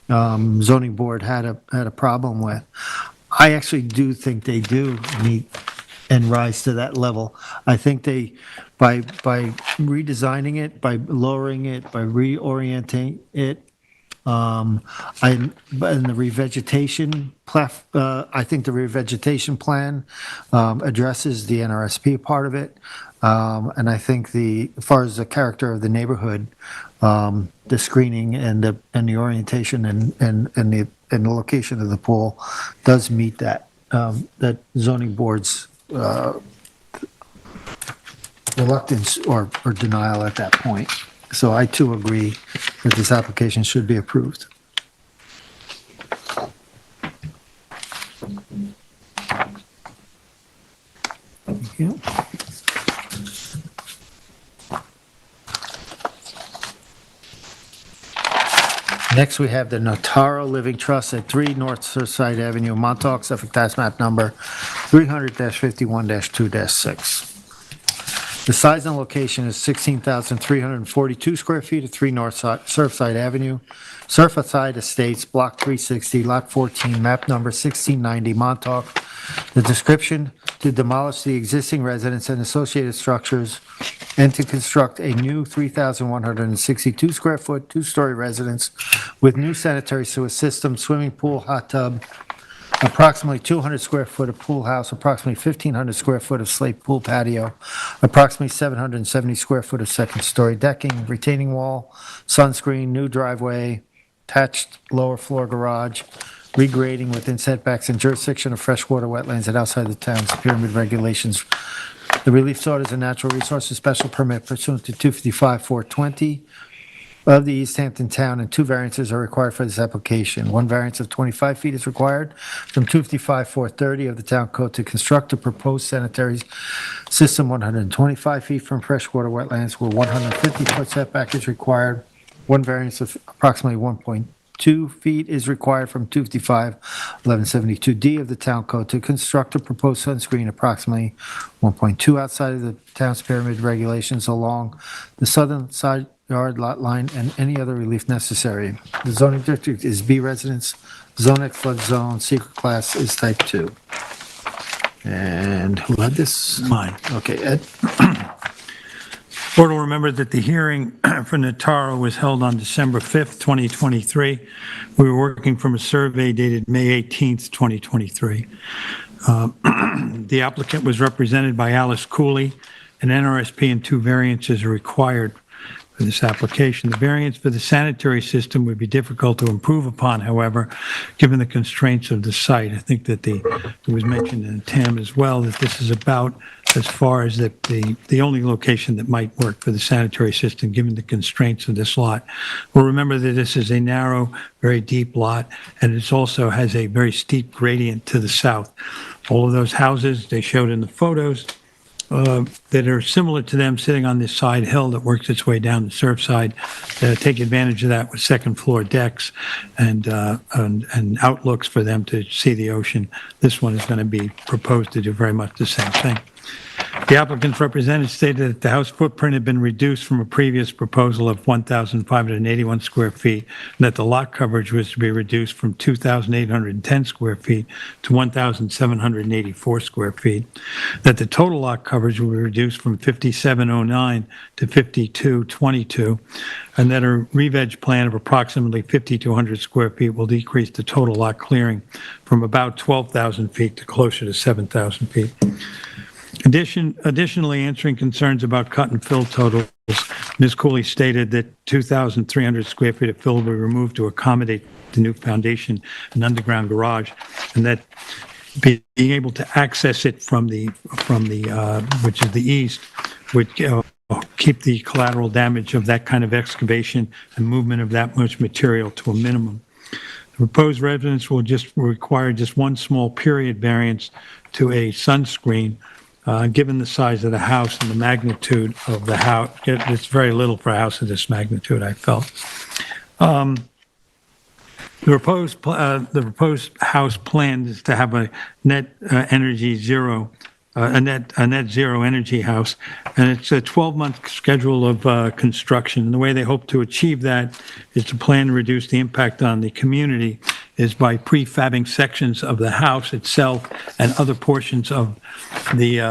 zoning board had a problem with? I actually do think they do meet and rise to that level. I think they, by redesigning it, by lowering it, by reorienting it, and the revegetation, I think the revegetation plan addresses the NRSP part of it. And I think as far as the character of the neighborhood, the screening and the orientation and the location of the pool does meet that zoning board's reluctance or denial at that point. So I too agree that this application should be approved. Thank you. Next, we have the Notaro Living Trust at 3 North Surfside Avenue, Montauk, Suffolk Tax Map Number 300-51-2-6. The size and location is 16,342 square feet at 3 North Surfside Avenue, Surfside Estates, Block 360, Lot 14, Map Number 1690, Montauk. The description: to demolish the existing residence and associated structures and to construct a new 3,162 square foot, two-story residence with new sanitary sewer system, swimming pool, hot tub, approximately 200 square foot of pool house, approximately 1,500 square foot of slate pool patio, approximately 770 square foot of second-story decking, retaining wall, sunscreen, new driveway, attached lower floor garage, regrading within setbacks and jurisdiction of freshwater wetlands and outside the town's pyramid regulations. The relief sought is a natural resources special permit pursuant to 255-420 of the East Hampton Town, and 2 variances are required for this application. 1 variance of 25 feet is required from 255-430 of the Town Code to construct a proposed sanitary system 125 feet from freshwater wetlands, where 150-foot setback is required. 1 variance of approximately 1.2 feet is required from 255-1172D of the Town Code to construct a proposed sunscreen approximately 1.2 outside of the town's pyramid regulations along the southern side yard lot line, and any other relief necessary. The zoning district is B residence, zone X flood zone, secret class is type 2. And who had this? Mine. Okay, Ed? Board will remember that the hearing for Notaro was held on December 5th, 2023. We were working from a survey dated May 18th, 2023. The applicant was represented by Alice Cooley. An NRSP and 2 variances are required for this application. The variance for the sanitary system would be difficult to improve upon, however, given the constraints of the site. I think that it was mentioned in TAM as well, that this is about as far as the only location that might work for the sanitary system, given the constraints of this lot. Well, remember that this is a narrow, very deep lot, and it also has a very steep gradient to the south. All of those houses they showed in the photos that are similar to them sitting on this side hill that works its way down the Surfside, take advantage of that with second floor decks and outlooks for them to see the ocean. This one is going to be proposed to do very much the same thing. The applicant's representative stated that the house footprint had been reduced from a previous proposal of 1,581 square feet, and that the lot coverage was to be reduced from 2,810 square feet to 1,784 square feet, that the total lot coverage will be reduced from 5,709 to 5,222, and that a re-veg plan of approximately 5,200 square feet will decrease the total lot clearing from about 12,000 feet to closer to 7,000 feet. Additionally, answering concerns about cut and fill totals, Ms. Cooley stated that 2,300 square feet of fill will be removed to accommodate the new foundation and underground garage, and that being able to access it from the which is the east would keep the collateral damage of that kind of excavation and movement of that much material to a minimum. The proposed residence will require just 1 small period variance to a sunscreen. Given the size of the house and the magnitude of the house, it's very little for a house of this magnitude, I felt. The proposed house plan is to have a net zero energy house, and it's a 12-month schedule of construction. And the way they hope to achieve that is to plan to reduce the impact on the community is by prefabbing sections of the house itself and other portions of the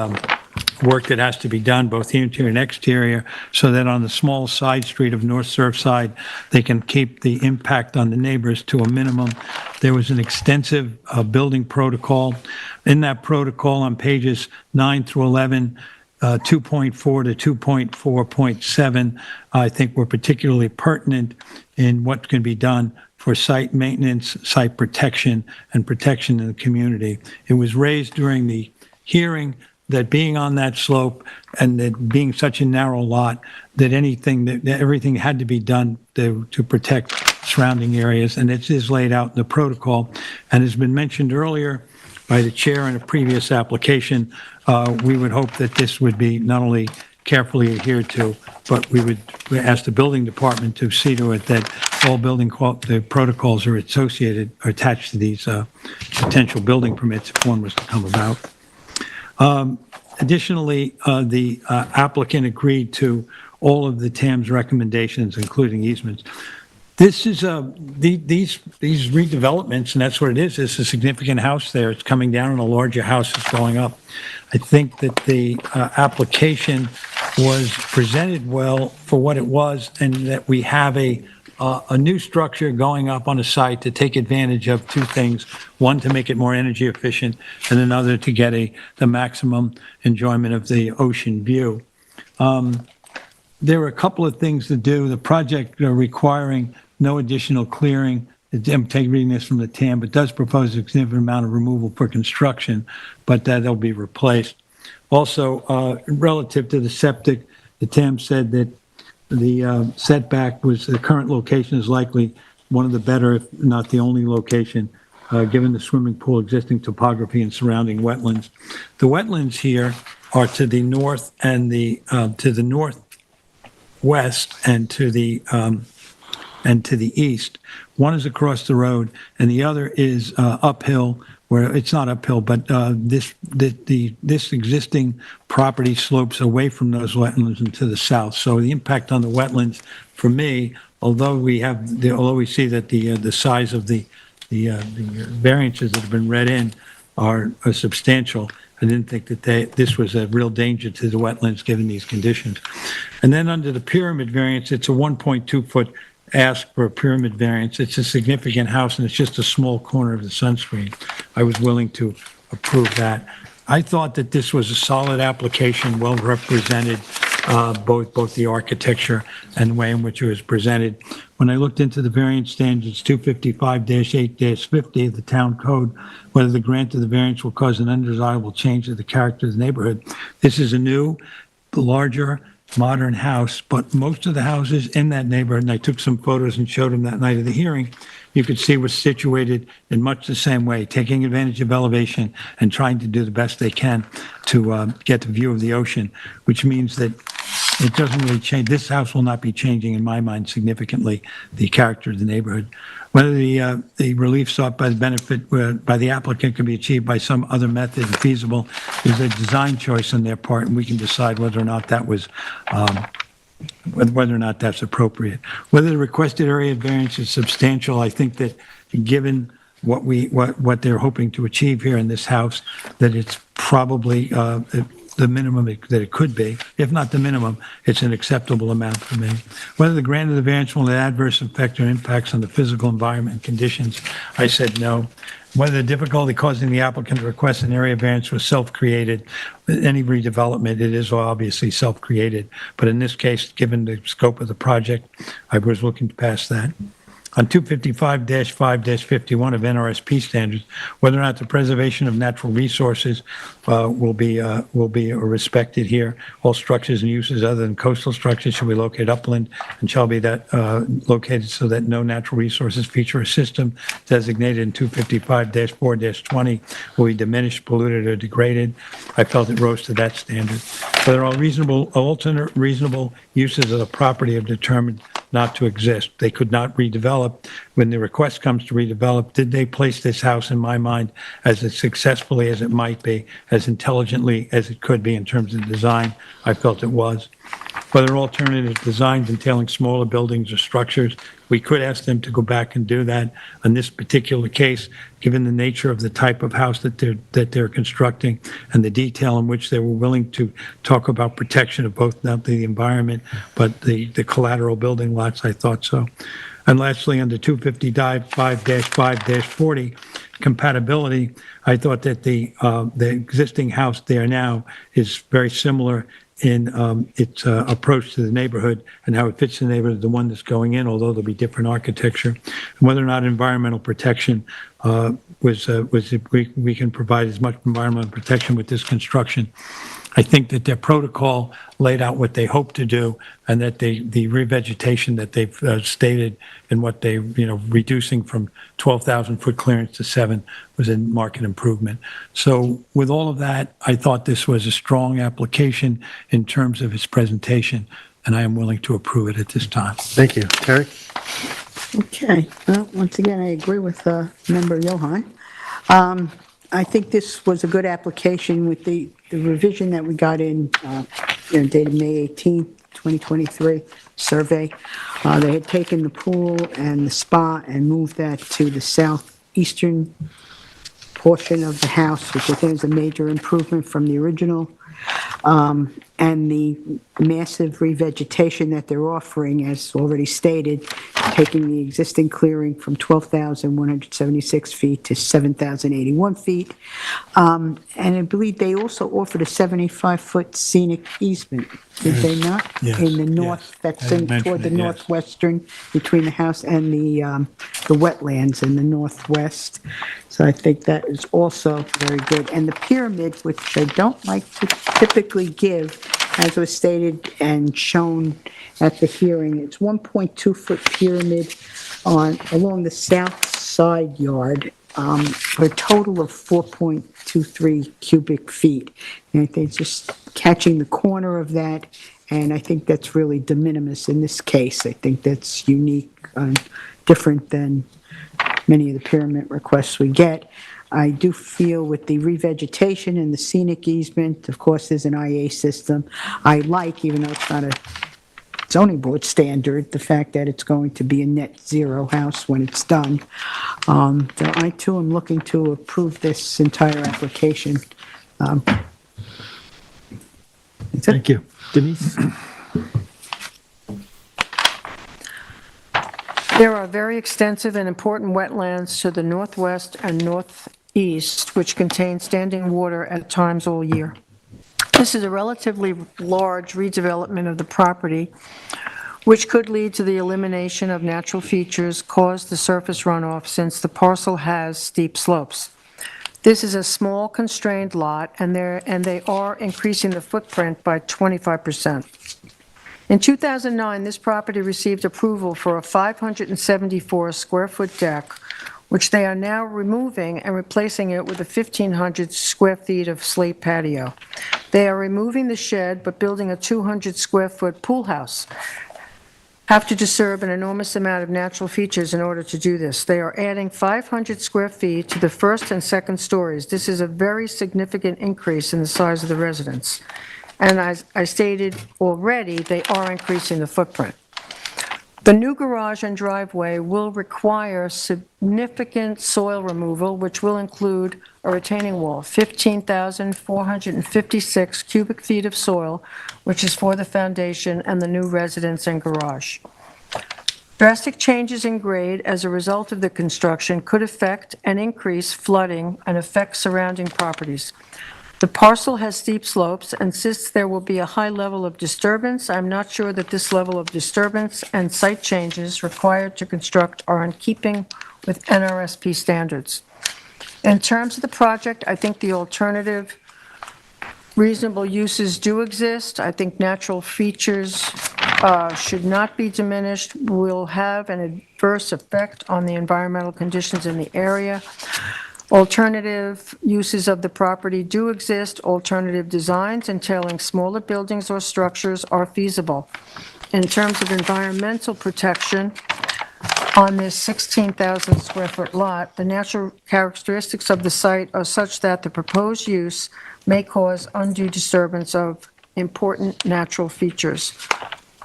work that has to be done, both the interior and exterior, so that on the small side street of North Surfside, they can keep the impact on the neighbors to a minimum. There was an extensive building protocol. In that protocol, on pages 9 through 11, 2.4 to 2.4.7, I think were particularly pertinent in what can be done for site maintenance, site protection, and protection in the community. It was raised during the hearing that being on that slope and that being such a narrow lot, that everything had to be done to protect surrounding areas, and it is laid out in the protocol. And has been mentioned earlier by the chair in a previous application, we would hope that this would be not only carefully adhered to, but we would ask the building department to see to it that all the protocols are associated or attached to these potential building permits if one was to come about. Additionally, the applicant agreed to all of the TAM's recommendations, including easements. This is these redevelopments, and that's what it is. It's a significant house there. It's coming down, and a larger house is going up. I think that the application was presented well for what it was, and that we have a new structure going up on a site to take advantage of two things. One, to make it more energy efficient, and another to get the maximum enjoyment of the ocean view. There are a couple of things to do. The project requiring no additional clearing. I'm reading this from the TAM, but does propose a significant amount of removal for construction, but that'll be replaced. Also, relative to the septic, the TAM said that the setback was, the current location is likely one of the better, if not the only location, given the swimming pool, existing topography, and surrounding wetlands. The wetlands here are to the north and to the northwest and to the east. One is across the road, and the other is uphill, where it's not uphill, but this existing property slopes away from those wetlands and to the south. So the impact on the wetlands, for me, although we see that the size of the variances that have been read in are substantial, I didn't think that this was a real danger to the wetlands given these conditions. And then under the pyramid variance, it's a 1.2-foot ask for a pyramid variance. It's a significant house, and it's just a small corner of the sunscreen. I was willing to approve that. I thought that this was a solid application, well represented, both the architecture and the way in which it was presented. When I looked into the variance standards 255-8-50 of the town code, whether the grant of the variance will cause an undesirable change to the character of the neighborhood. This is a new, larger, modern house, but most of the houses in that neighborhood, and I took some photos and showed them that night of the hearing, you could see was situated in much the same way, taking advantage of elevation and trying to do the best they can to get the view of the ocean, which means that it doesn't really change. This house will not be changing, in my mind, significantly the character of the neighborhood. Whether the relief sought by the applicant can be achieved by some other method feasible is a design choice on their part, and we can decide whether or not that was whether or not that's appropriate. Whether the requested area variance is substantial, I think that given what they're hoping to achieve here in this house, that it's probably the minimum that it could be. If not the minimum, it's an acceptable amount for me. Whether the grant of the variance will have adverse effect or impacts on the physical environment and conditions, I said no. Whether the difficulty causing the applicant to request an area variance was self-created. Any redevelopment, it is obviously self-created. But in this case, given the scope of the project, I was looking to pass that. On 255-5-51 of NRSP standards, whether or not the preservation of natural resources will be respected here. All structures and uses other than coastal structures shall be located upland and shall be located so that no natural resources feature a system designated in 255-4-20 will be diminished, polluted, or degraded. I felt it rose to that standard. Whether all alternate reasonable uses of the property are determined not to exist. They could not redevelop. When the request comes to redevelop, did they place this house, in my mind, as successfully as it might be, as intelligently as it could be in terms of design? I felt it was. whether alternative designs entailing smaller buildings or structures. We could ask them to go back and do that. In this particular case, given the nature of the type of house that they're constructing and the detail in which they were willing to talk about protection of both not the environment, but the collateral building lots, I thought so. And lastly, under 255-5-40, compatibility, I thought that the existing house there now is very similar in its approach to the neighborhood and how it fits the neighborhood, the one that's going in, although there'll be different architecture. And whether or not environmental protection we can provide as much environmental protection with this construction. I think that their protocol laid out what they hope to do, and that the revegetation that they've stated and what they, reducing from 12,000 foot clearance to 7 was a market improvement. So with all of that, I thought this was a strong application in terms of its presentation, and I am willing to approve it at this time. Thank you. Terry? Okay, well, once again, I agree with Member Johan. I think this was a good application with the revision that we got in, dated May 18th, 2023 survey. They had taken the pool and the spa and moved that to the southeastern portion of the house, which I think is a major improvement from the original. And the massive revegetation that they're offering, as already stated, taking the existing clearing from 12,176 feet to 7,081 feet. And I believe they also offered a 75-foot scenic easement, did they not? Yes, In the yes. north, that's I in mentioned toward the it, yes. northwestern, between the house and the wetlands in the northwest. So I think that is also very good. And the pyramid, which I don't like to typically give, as was stated and shown at the hearing, it's 1.2-foot pyramid along the south side yard, for a total of 4.23 cubic feet. And I think it's just catching the corner of that, and I think that's really de minimis in this case. I think that's unique, different than many of the pyramid requests we get. I do feel with the revegetation and the scenic easement, of course, there's an IA system. I like, even though it's not a zoning board standard, the fact that it's going to be a net zero house when it's done. So I too am looking to approve this entire application. That's it. Thank you. Denise? There are very extensive and important wetlands to the northwest and northeast, which contain standing water at times all year. This is a relatively large redevelopment of the property, which could lead to the elimination of natural features caused the surface runoff since the parcel has steep slopes. This is a small constrained lot, and they are increasing the footprint by 25%. In 2009, this property received approval for a 574 square foot deck, which they are now removing and replacing it with a 1,500 square feet of slate patio. They are removing the shed but building a 200 square foot pool house. Have to disturb an enormous amount of natural features in order to do this. They are adding 500 square feet to the first and second stories. This is a very significant increase in the size of the residence. And as I stated already, they are increasing the footprint. The new garage and driveway will require significant soil removal, which will include a retaining wall, 15,456 cubic feet of soil, which is for the foundation and the new residence and garage. Drastic changes in grade as a result of the construction could affect and increase flooding and affect surrounding properties. The parcel has steep slopes, and since there will be a high level of disturbance, I'm not sure that this level of disturbance and site changes required to construct are in keeping with NRSP standards. In terms of the project, I think the alternative reasonable uses do exist. I think natural features should not be diminished, will have an adverse effect on the environmental conditions in the area. Alternative uses of the property do exist. Alternative designs entailing smaller buildings or structures are feasible. In terms of environmental protection, on this 16,000 square foot lot, the natural characteristics of the site are such that the proposed use may cause undue disturbance of important natural features.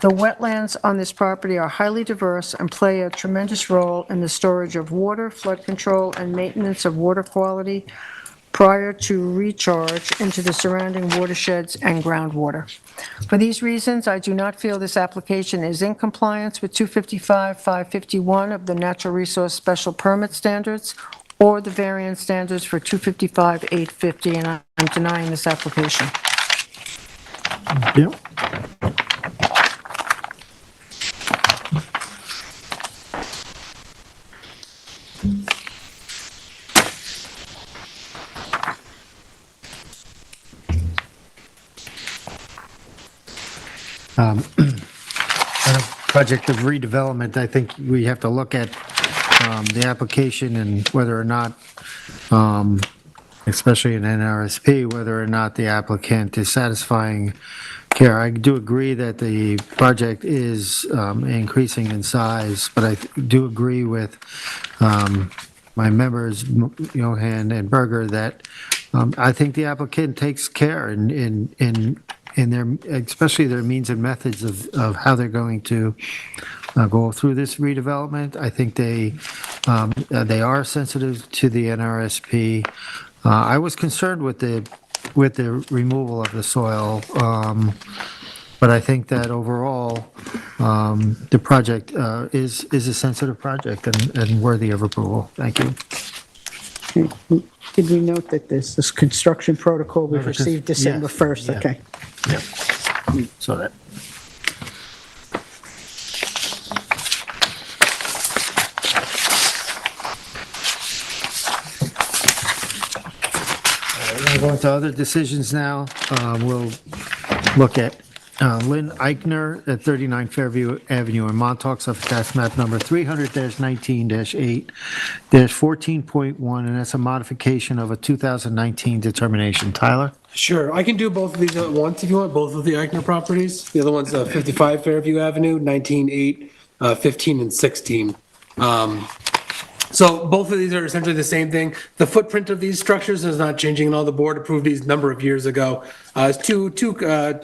The wetlands on this property are highly diverse and play a tremendous role in the storage of water, flood control, and maintenance of water quality prior to recharge into the surrounding watersheds and groundwater. For these reasons, I do not feel this application is in compliance with 255-551 of the Natural Resource Special Permit Standards or the variance standards for 255-850, and I'm denying this application. Yep. On a project of redevelopment, I think we have to look at the application and whether or not, especially in NRSP, whether or not the applicant is satisfying care. I do agree that the project is increasing in size, but I do agree with my members, Johan and Berger, that I think the applicant takes care in their, especially their means and methods of how they're going to go through this redevelopment. I think they are sensitive to the NRSP. I was concerned with the removal of the soil, but I think that overall, the project is a sensitive project and worthy of approval. Thank you. Did we note that this construction protocol was received December Yes, 1st? yeah. Okay. So that. We're going to go into other decisions now. We'll look at Lynn Eichner at 39 Fairview Avenue in Montauk, Suffolk, tax map number 300-19-8-14.1, and that's a modification of a 2019 determination. Tyler? Sure, I can do both of these at once if you want, both of the Eichner properties. The other one's 55 Fairview Avenue, 19, 8, 15, and 16. So both of these are essentially the same thing. The footprint of these structures is not changing at all. The board approved these a number of years ago. It's two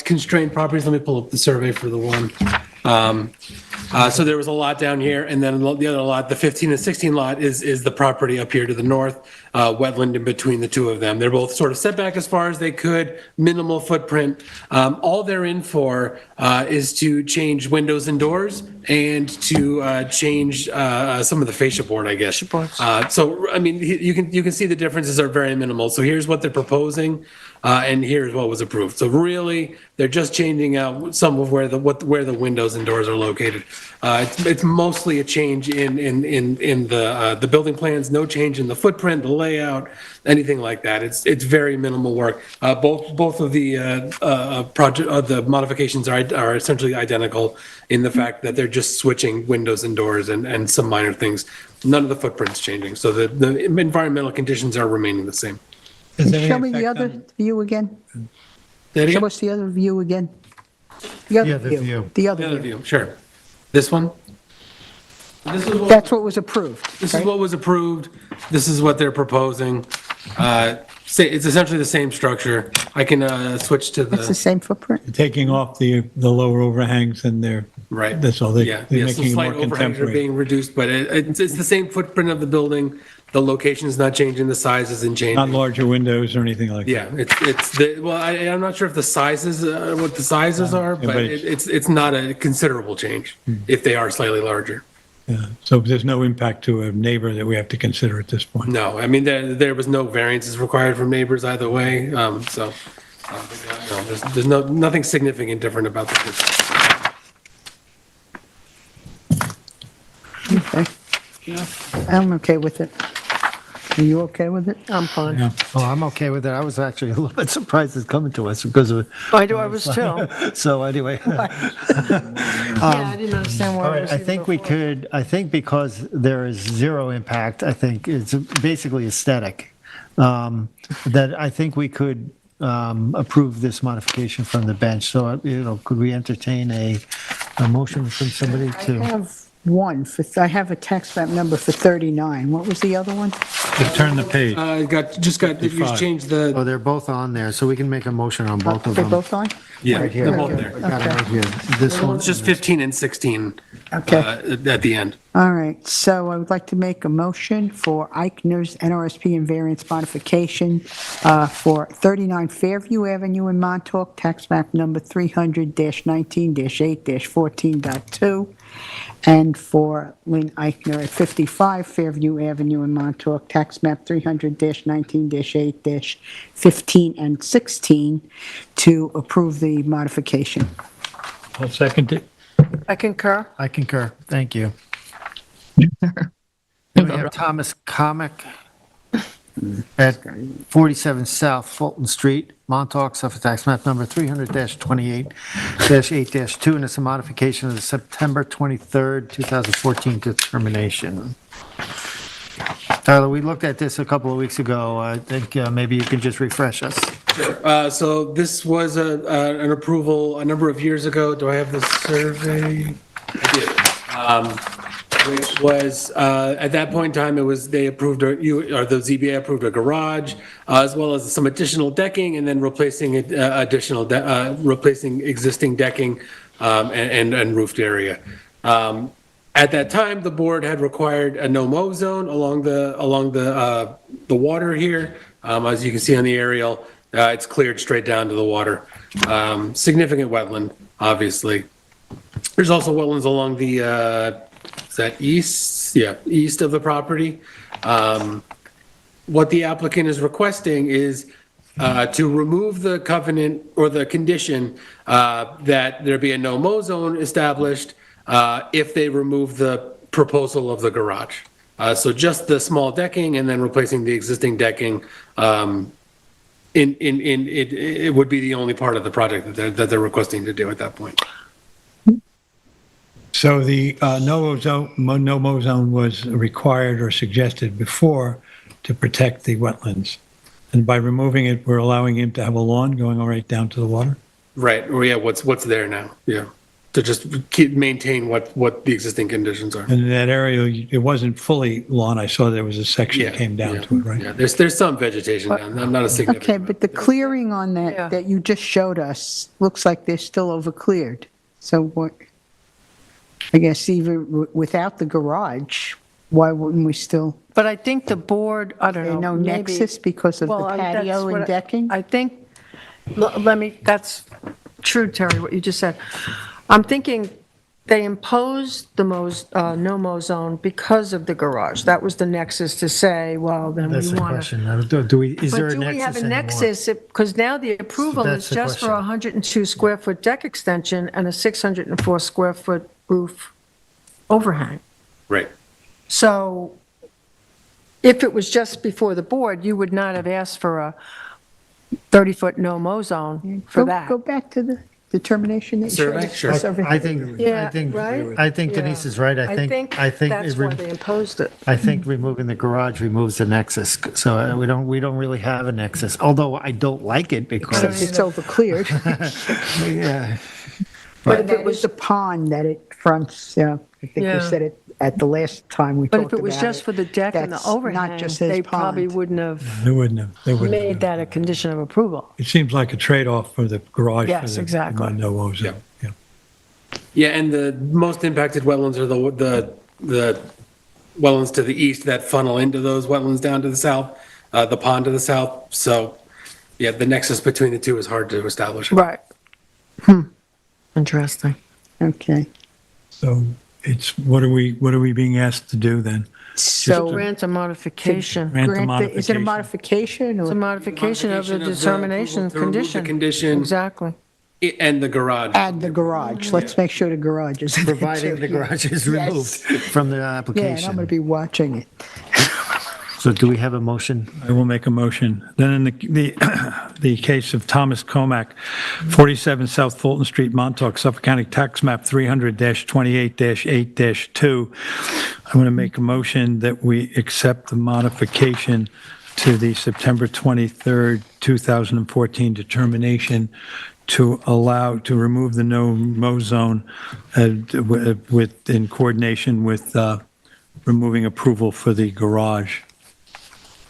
constrained properties. Let me pull up the survey for the one. So there was a lot down here, and then the other lot, the 15 and 16 lot, is the property up here to the north, wetland in between the two of them. They're both sort of set back as far as they could, minimal footprint. All they're in for is to change windows and doors and to change some of the fascia board, I guess. So, I mean, you can see the differences are very minimal. So here's what they're proposing, and here's what was approved. So really, they're just changing out some of where the windows and doors are located. It's mostly a change in the building plans, no change in the footprint, the layout, anything like that. It's very minimal work. Both of the the modifications are essentially identical in the fact that they're just switching windows and doors and some minor things. None of the footprint's changing, so the environmental conditions are remaining the same. Show me the other view again. Show us the other view again. The other view. The The other other view. view, sure. This one? This is what, That's what was approved. this is right? what was approved. This is what they're proposing. It's essentially the same structure. I can switch to It's the the, same footprint. Taking off the lower overhangs and they're, right. that's all. Yeah, They're some making it more slight overhangs are contemporary. being reduced, but it's the same footprint of the building. The location is not changing, the size isn't Not changing. larger windows or anything like that. Yeah, I'm not sure if the sizes, what the sizes are, Yeah, but but it's not a considerable change if they are slightly larger. Yeah. So there's no impact to a neighbor that we have to consider at this point. No, I mean, there was no variances required from neighbors either way, so there's nothing significant different about the Okay. I'm okay with it. Are you okay with it? I'm fine. Yeah. Oh, I'm okay with it. I was actually a little bit surprised it's coming to us because of it. I was too. So anyway. Yeah, I didn't understand why All it right, was I here think we before. could, I think because there is zero impact, I think it's basically aesthetic, that I think we could approve this modification from the bench. So, could we entertain a motion from somebody I to? have I have a tax map number for 39. What was the other one? Just turn the page. You just changed the, Oh, they're both on there, so we can make a motion on both of They're them. both on? yeah, Right here. they're both there. I got it right here. This one. It's just 15 and 16 Okay. at the end. All right, so I would like to make a motion for Eichner's NRSP and variance modification for 39 Fairview Avenue in Montauk, tax map number 300-19-8-14.2, and for Lynn Eichner at 55 Fairview Avenue in Montauk, tax map 300-19-8-15 and 16, to approve the modification. I'll second it. I concur. I concur. Thank you. Then we have Thomas Comic at 47 South Fulton Street, Montauk, Suffolk tax map number 300-28-8-2, and it's a modification of the September 23rd, 2014 determination. Tyler, we looked at this a couple of weeks ago. I think maybe you can just refresh us. So this was an approval a number of years ago. Do I have the survey? I did. Which was, at that point in time, the ZBA approved a garage, as well as some additional decking, and then replacing replacing existing decking and roofed area. At that time, the board had required a no-mow zone along the water here. As you can see on the aerial, it's cleared straight down to the water. Significant wetland, obviously. There's also wetlands along the, is that east? Yeah, east of the property. What the applicant is requesting is to remove the covenant or the condition that there be a no-mow zone established if they remove the proposal of the garage. So just the small decking and then replacing the existing decking, it would be the only part of the project that they're requesting to do at that point. So the no-mow zone was required or suggested before to protect the wetlands. And by removing it, we're allowing him to have a lawn going all right down to the water? Right, or yeah, what's there now, yeah. To just maintain what the existing conditions are. And in that area, it wasn't fully lawn. I saw there was a section that Yeah, came down yeah, to it, right? Yeah, there's some vegetation down, not a significant. Okay, but the clearing on Yeah. that you just showed us looks like they're still overcleared. So what, I guess even without the garage, why wouldn't we still, But I think the board, I don't know. no maybe- nexus because of the Well, that's patio what and decking? I think, that's true, Terry, what you just said. I'm thinking they imposed the no-mow zone because of the garage. That was the nexus to say, well, then That's we the want to. question. Is there a But do we have nexus a anymore? nexus? Because now the approval That's is the just for a question. 102 square foot deck extension and a 604 square foot roof overhang. Right. So if it was just before the board, you would not have asked for a 30-foot no-mow zone for that. Go back to the determination that you showed Survey? us. Sure. The survey. I think, Yeah, right? I think Denise Yeah. is right. I think that's it why they imposed it. I think removing the garage removes the nexus, so we don't really have a nexus, although I don't like it Except because, it's overcleared. yeah. But if it was the pond that it fronts, yeah, I think we Yeah. said it at the last time we But talked if it was about just it. for the deck and the That's not overhang, just his they probably pond. wouldn't have They wouldn't have. made that a condition of approval. It seems like a trade-off for the garage. Yes, exactly. No-mow zone. Yeah. Yeah, and the most impacted wetlands are the wetlands to the east that funnel into those wetlands down to the south, the pond to the south. So, yeah, the nexus between the two is hard to establish. Right. Interesting. Okay, So it's, what are we being asked to do then? so. Grant a modification. Grant the Is it a modification. modification It's a or? modification of the Modification of the determination approval to remove the condition. condition. Exactly. And the garage. Add the garage, let's make sure the garage is. in there, Providing too. the garage is Yes. removed from the Yeah, and I'm application. going to be watching it. So do we have a motion? I will make a motion. Then in the case of Thomas Comack, 47 South Fulton Street, Montauk, Suffolk County Tax Map 300-28-8-2, I'm going to make a motion that we accept the modification to the September 23rd, 2014 determination to remove the no-mow zone in coordination with removing approval for the garage.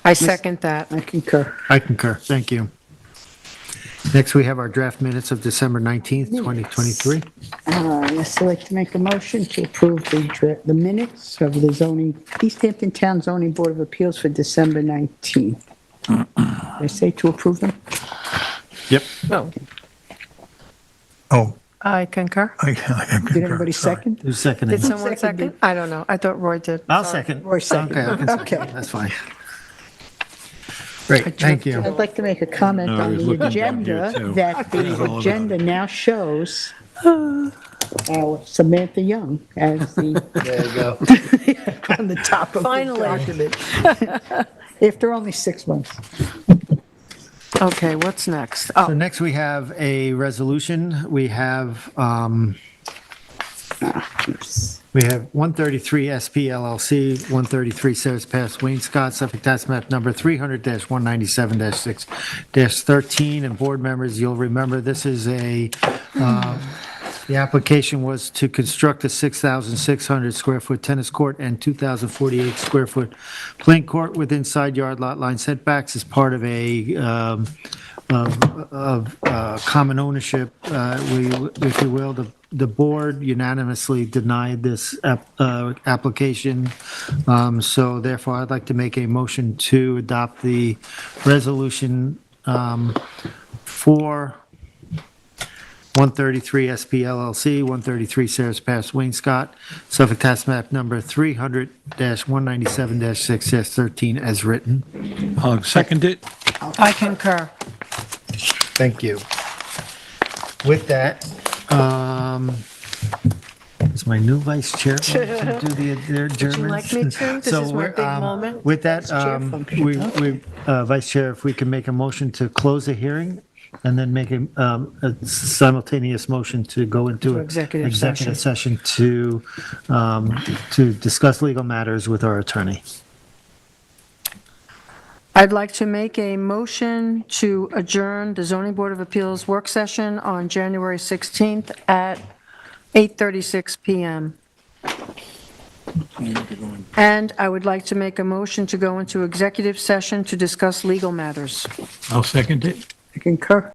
I second that. I concur. I concur. Thank you. Next, we have our draft minutes of December 19th, 2023. Yes, I'd like to make a motion to approve the minutes of the East Hampton Town Zoning Board of Appeals for December 19th. Did I say to approve them? Yep. No, Oh, I concur. I concur. Did everybody Sorry. second? Who's seconding? Did someone seconded? second? I don't know. I thought Roy did. I'll Sorry. second. Roy seconded. Okay, I can second. Okay. That's fine. Great, thank you. I'd like to make a comment No, I on was the looking down here, agenda, too. that That's all the about agenda now shows our Samantha Young as the, There you go. on the top of the Finally. document. After only 6 months. Okay, what's next? So Oh, next, we have a resolution. We have 133 SP LLC, 133 Sarah's Pass, Wayne-Scott, Suffolk Tax Map number 300-197-6-13. And board members, you'll remember this is the application was to construct a 6,600 square foot tennis court and 2,048 square foot playing court within side yard lot line setbacks as part of a common ownership, if you will. The board unanimously denied this application. So therefore, I'd like to make a motion to adopt the resolution for 133 SP LLC, 133 Sarah's Pass, Wayne-Scott, Suffolk Tax Map number 300-197-6-13 as written. I'll second it. I concur. Thank you. With that, is my new vice chair going to do the adjournments? Would you like me to? This is my big moment. With that, chair function, Vice Chair, if we can make a motion to close the hearing and then make a simultaneous motion to go into To executive session to discuss legal matters with our attorney. I'd like to make a motion to adjourn the Zoning Board of Appeals work session on January 16th at 8:36 PM. And I would like to make a motion to go into executive session to discuss legal matters. I'll second it. I concur.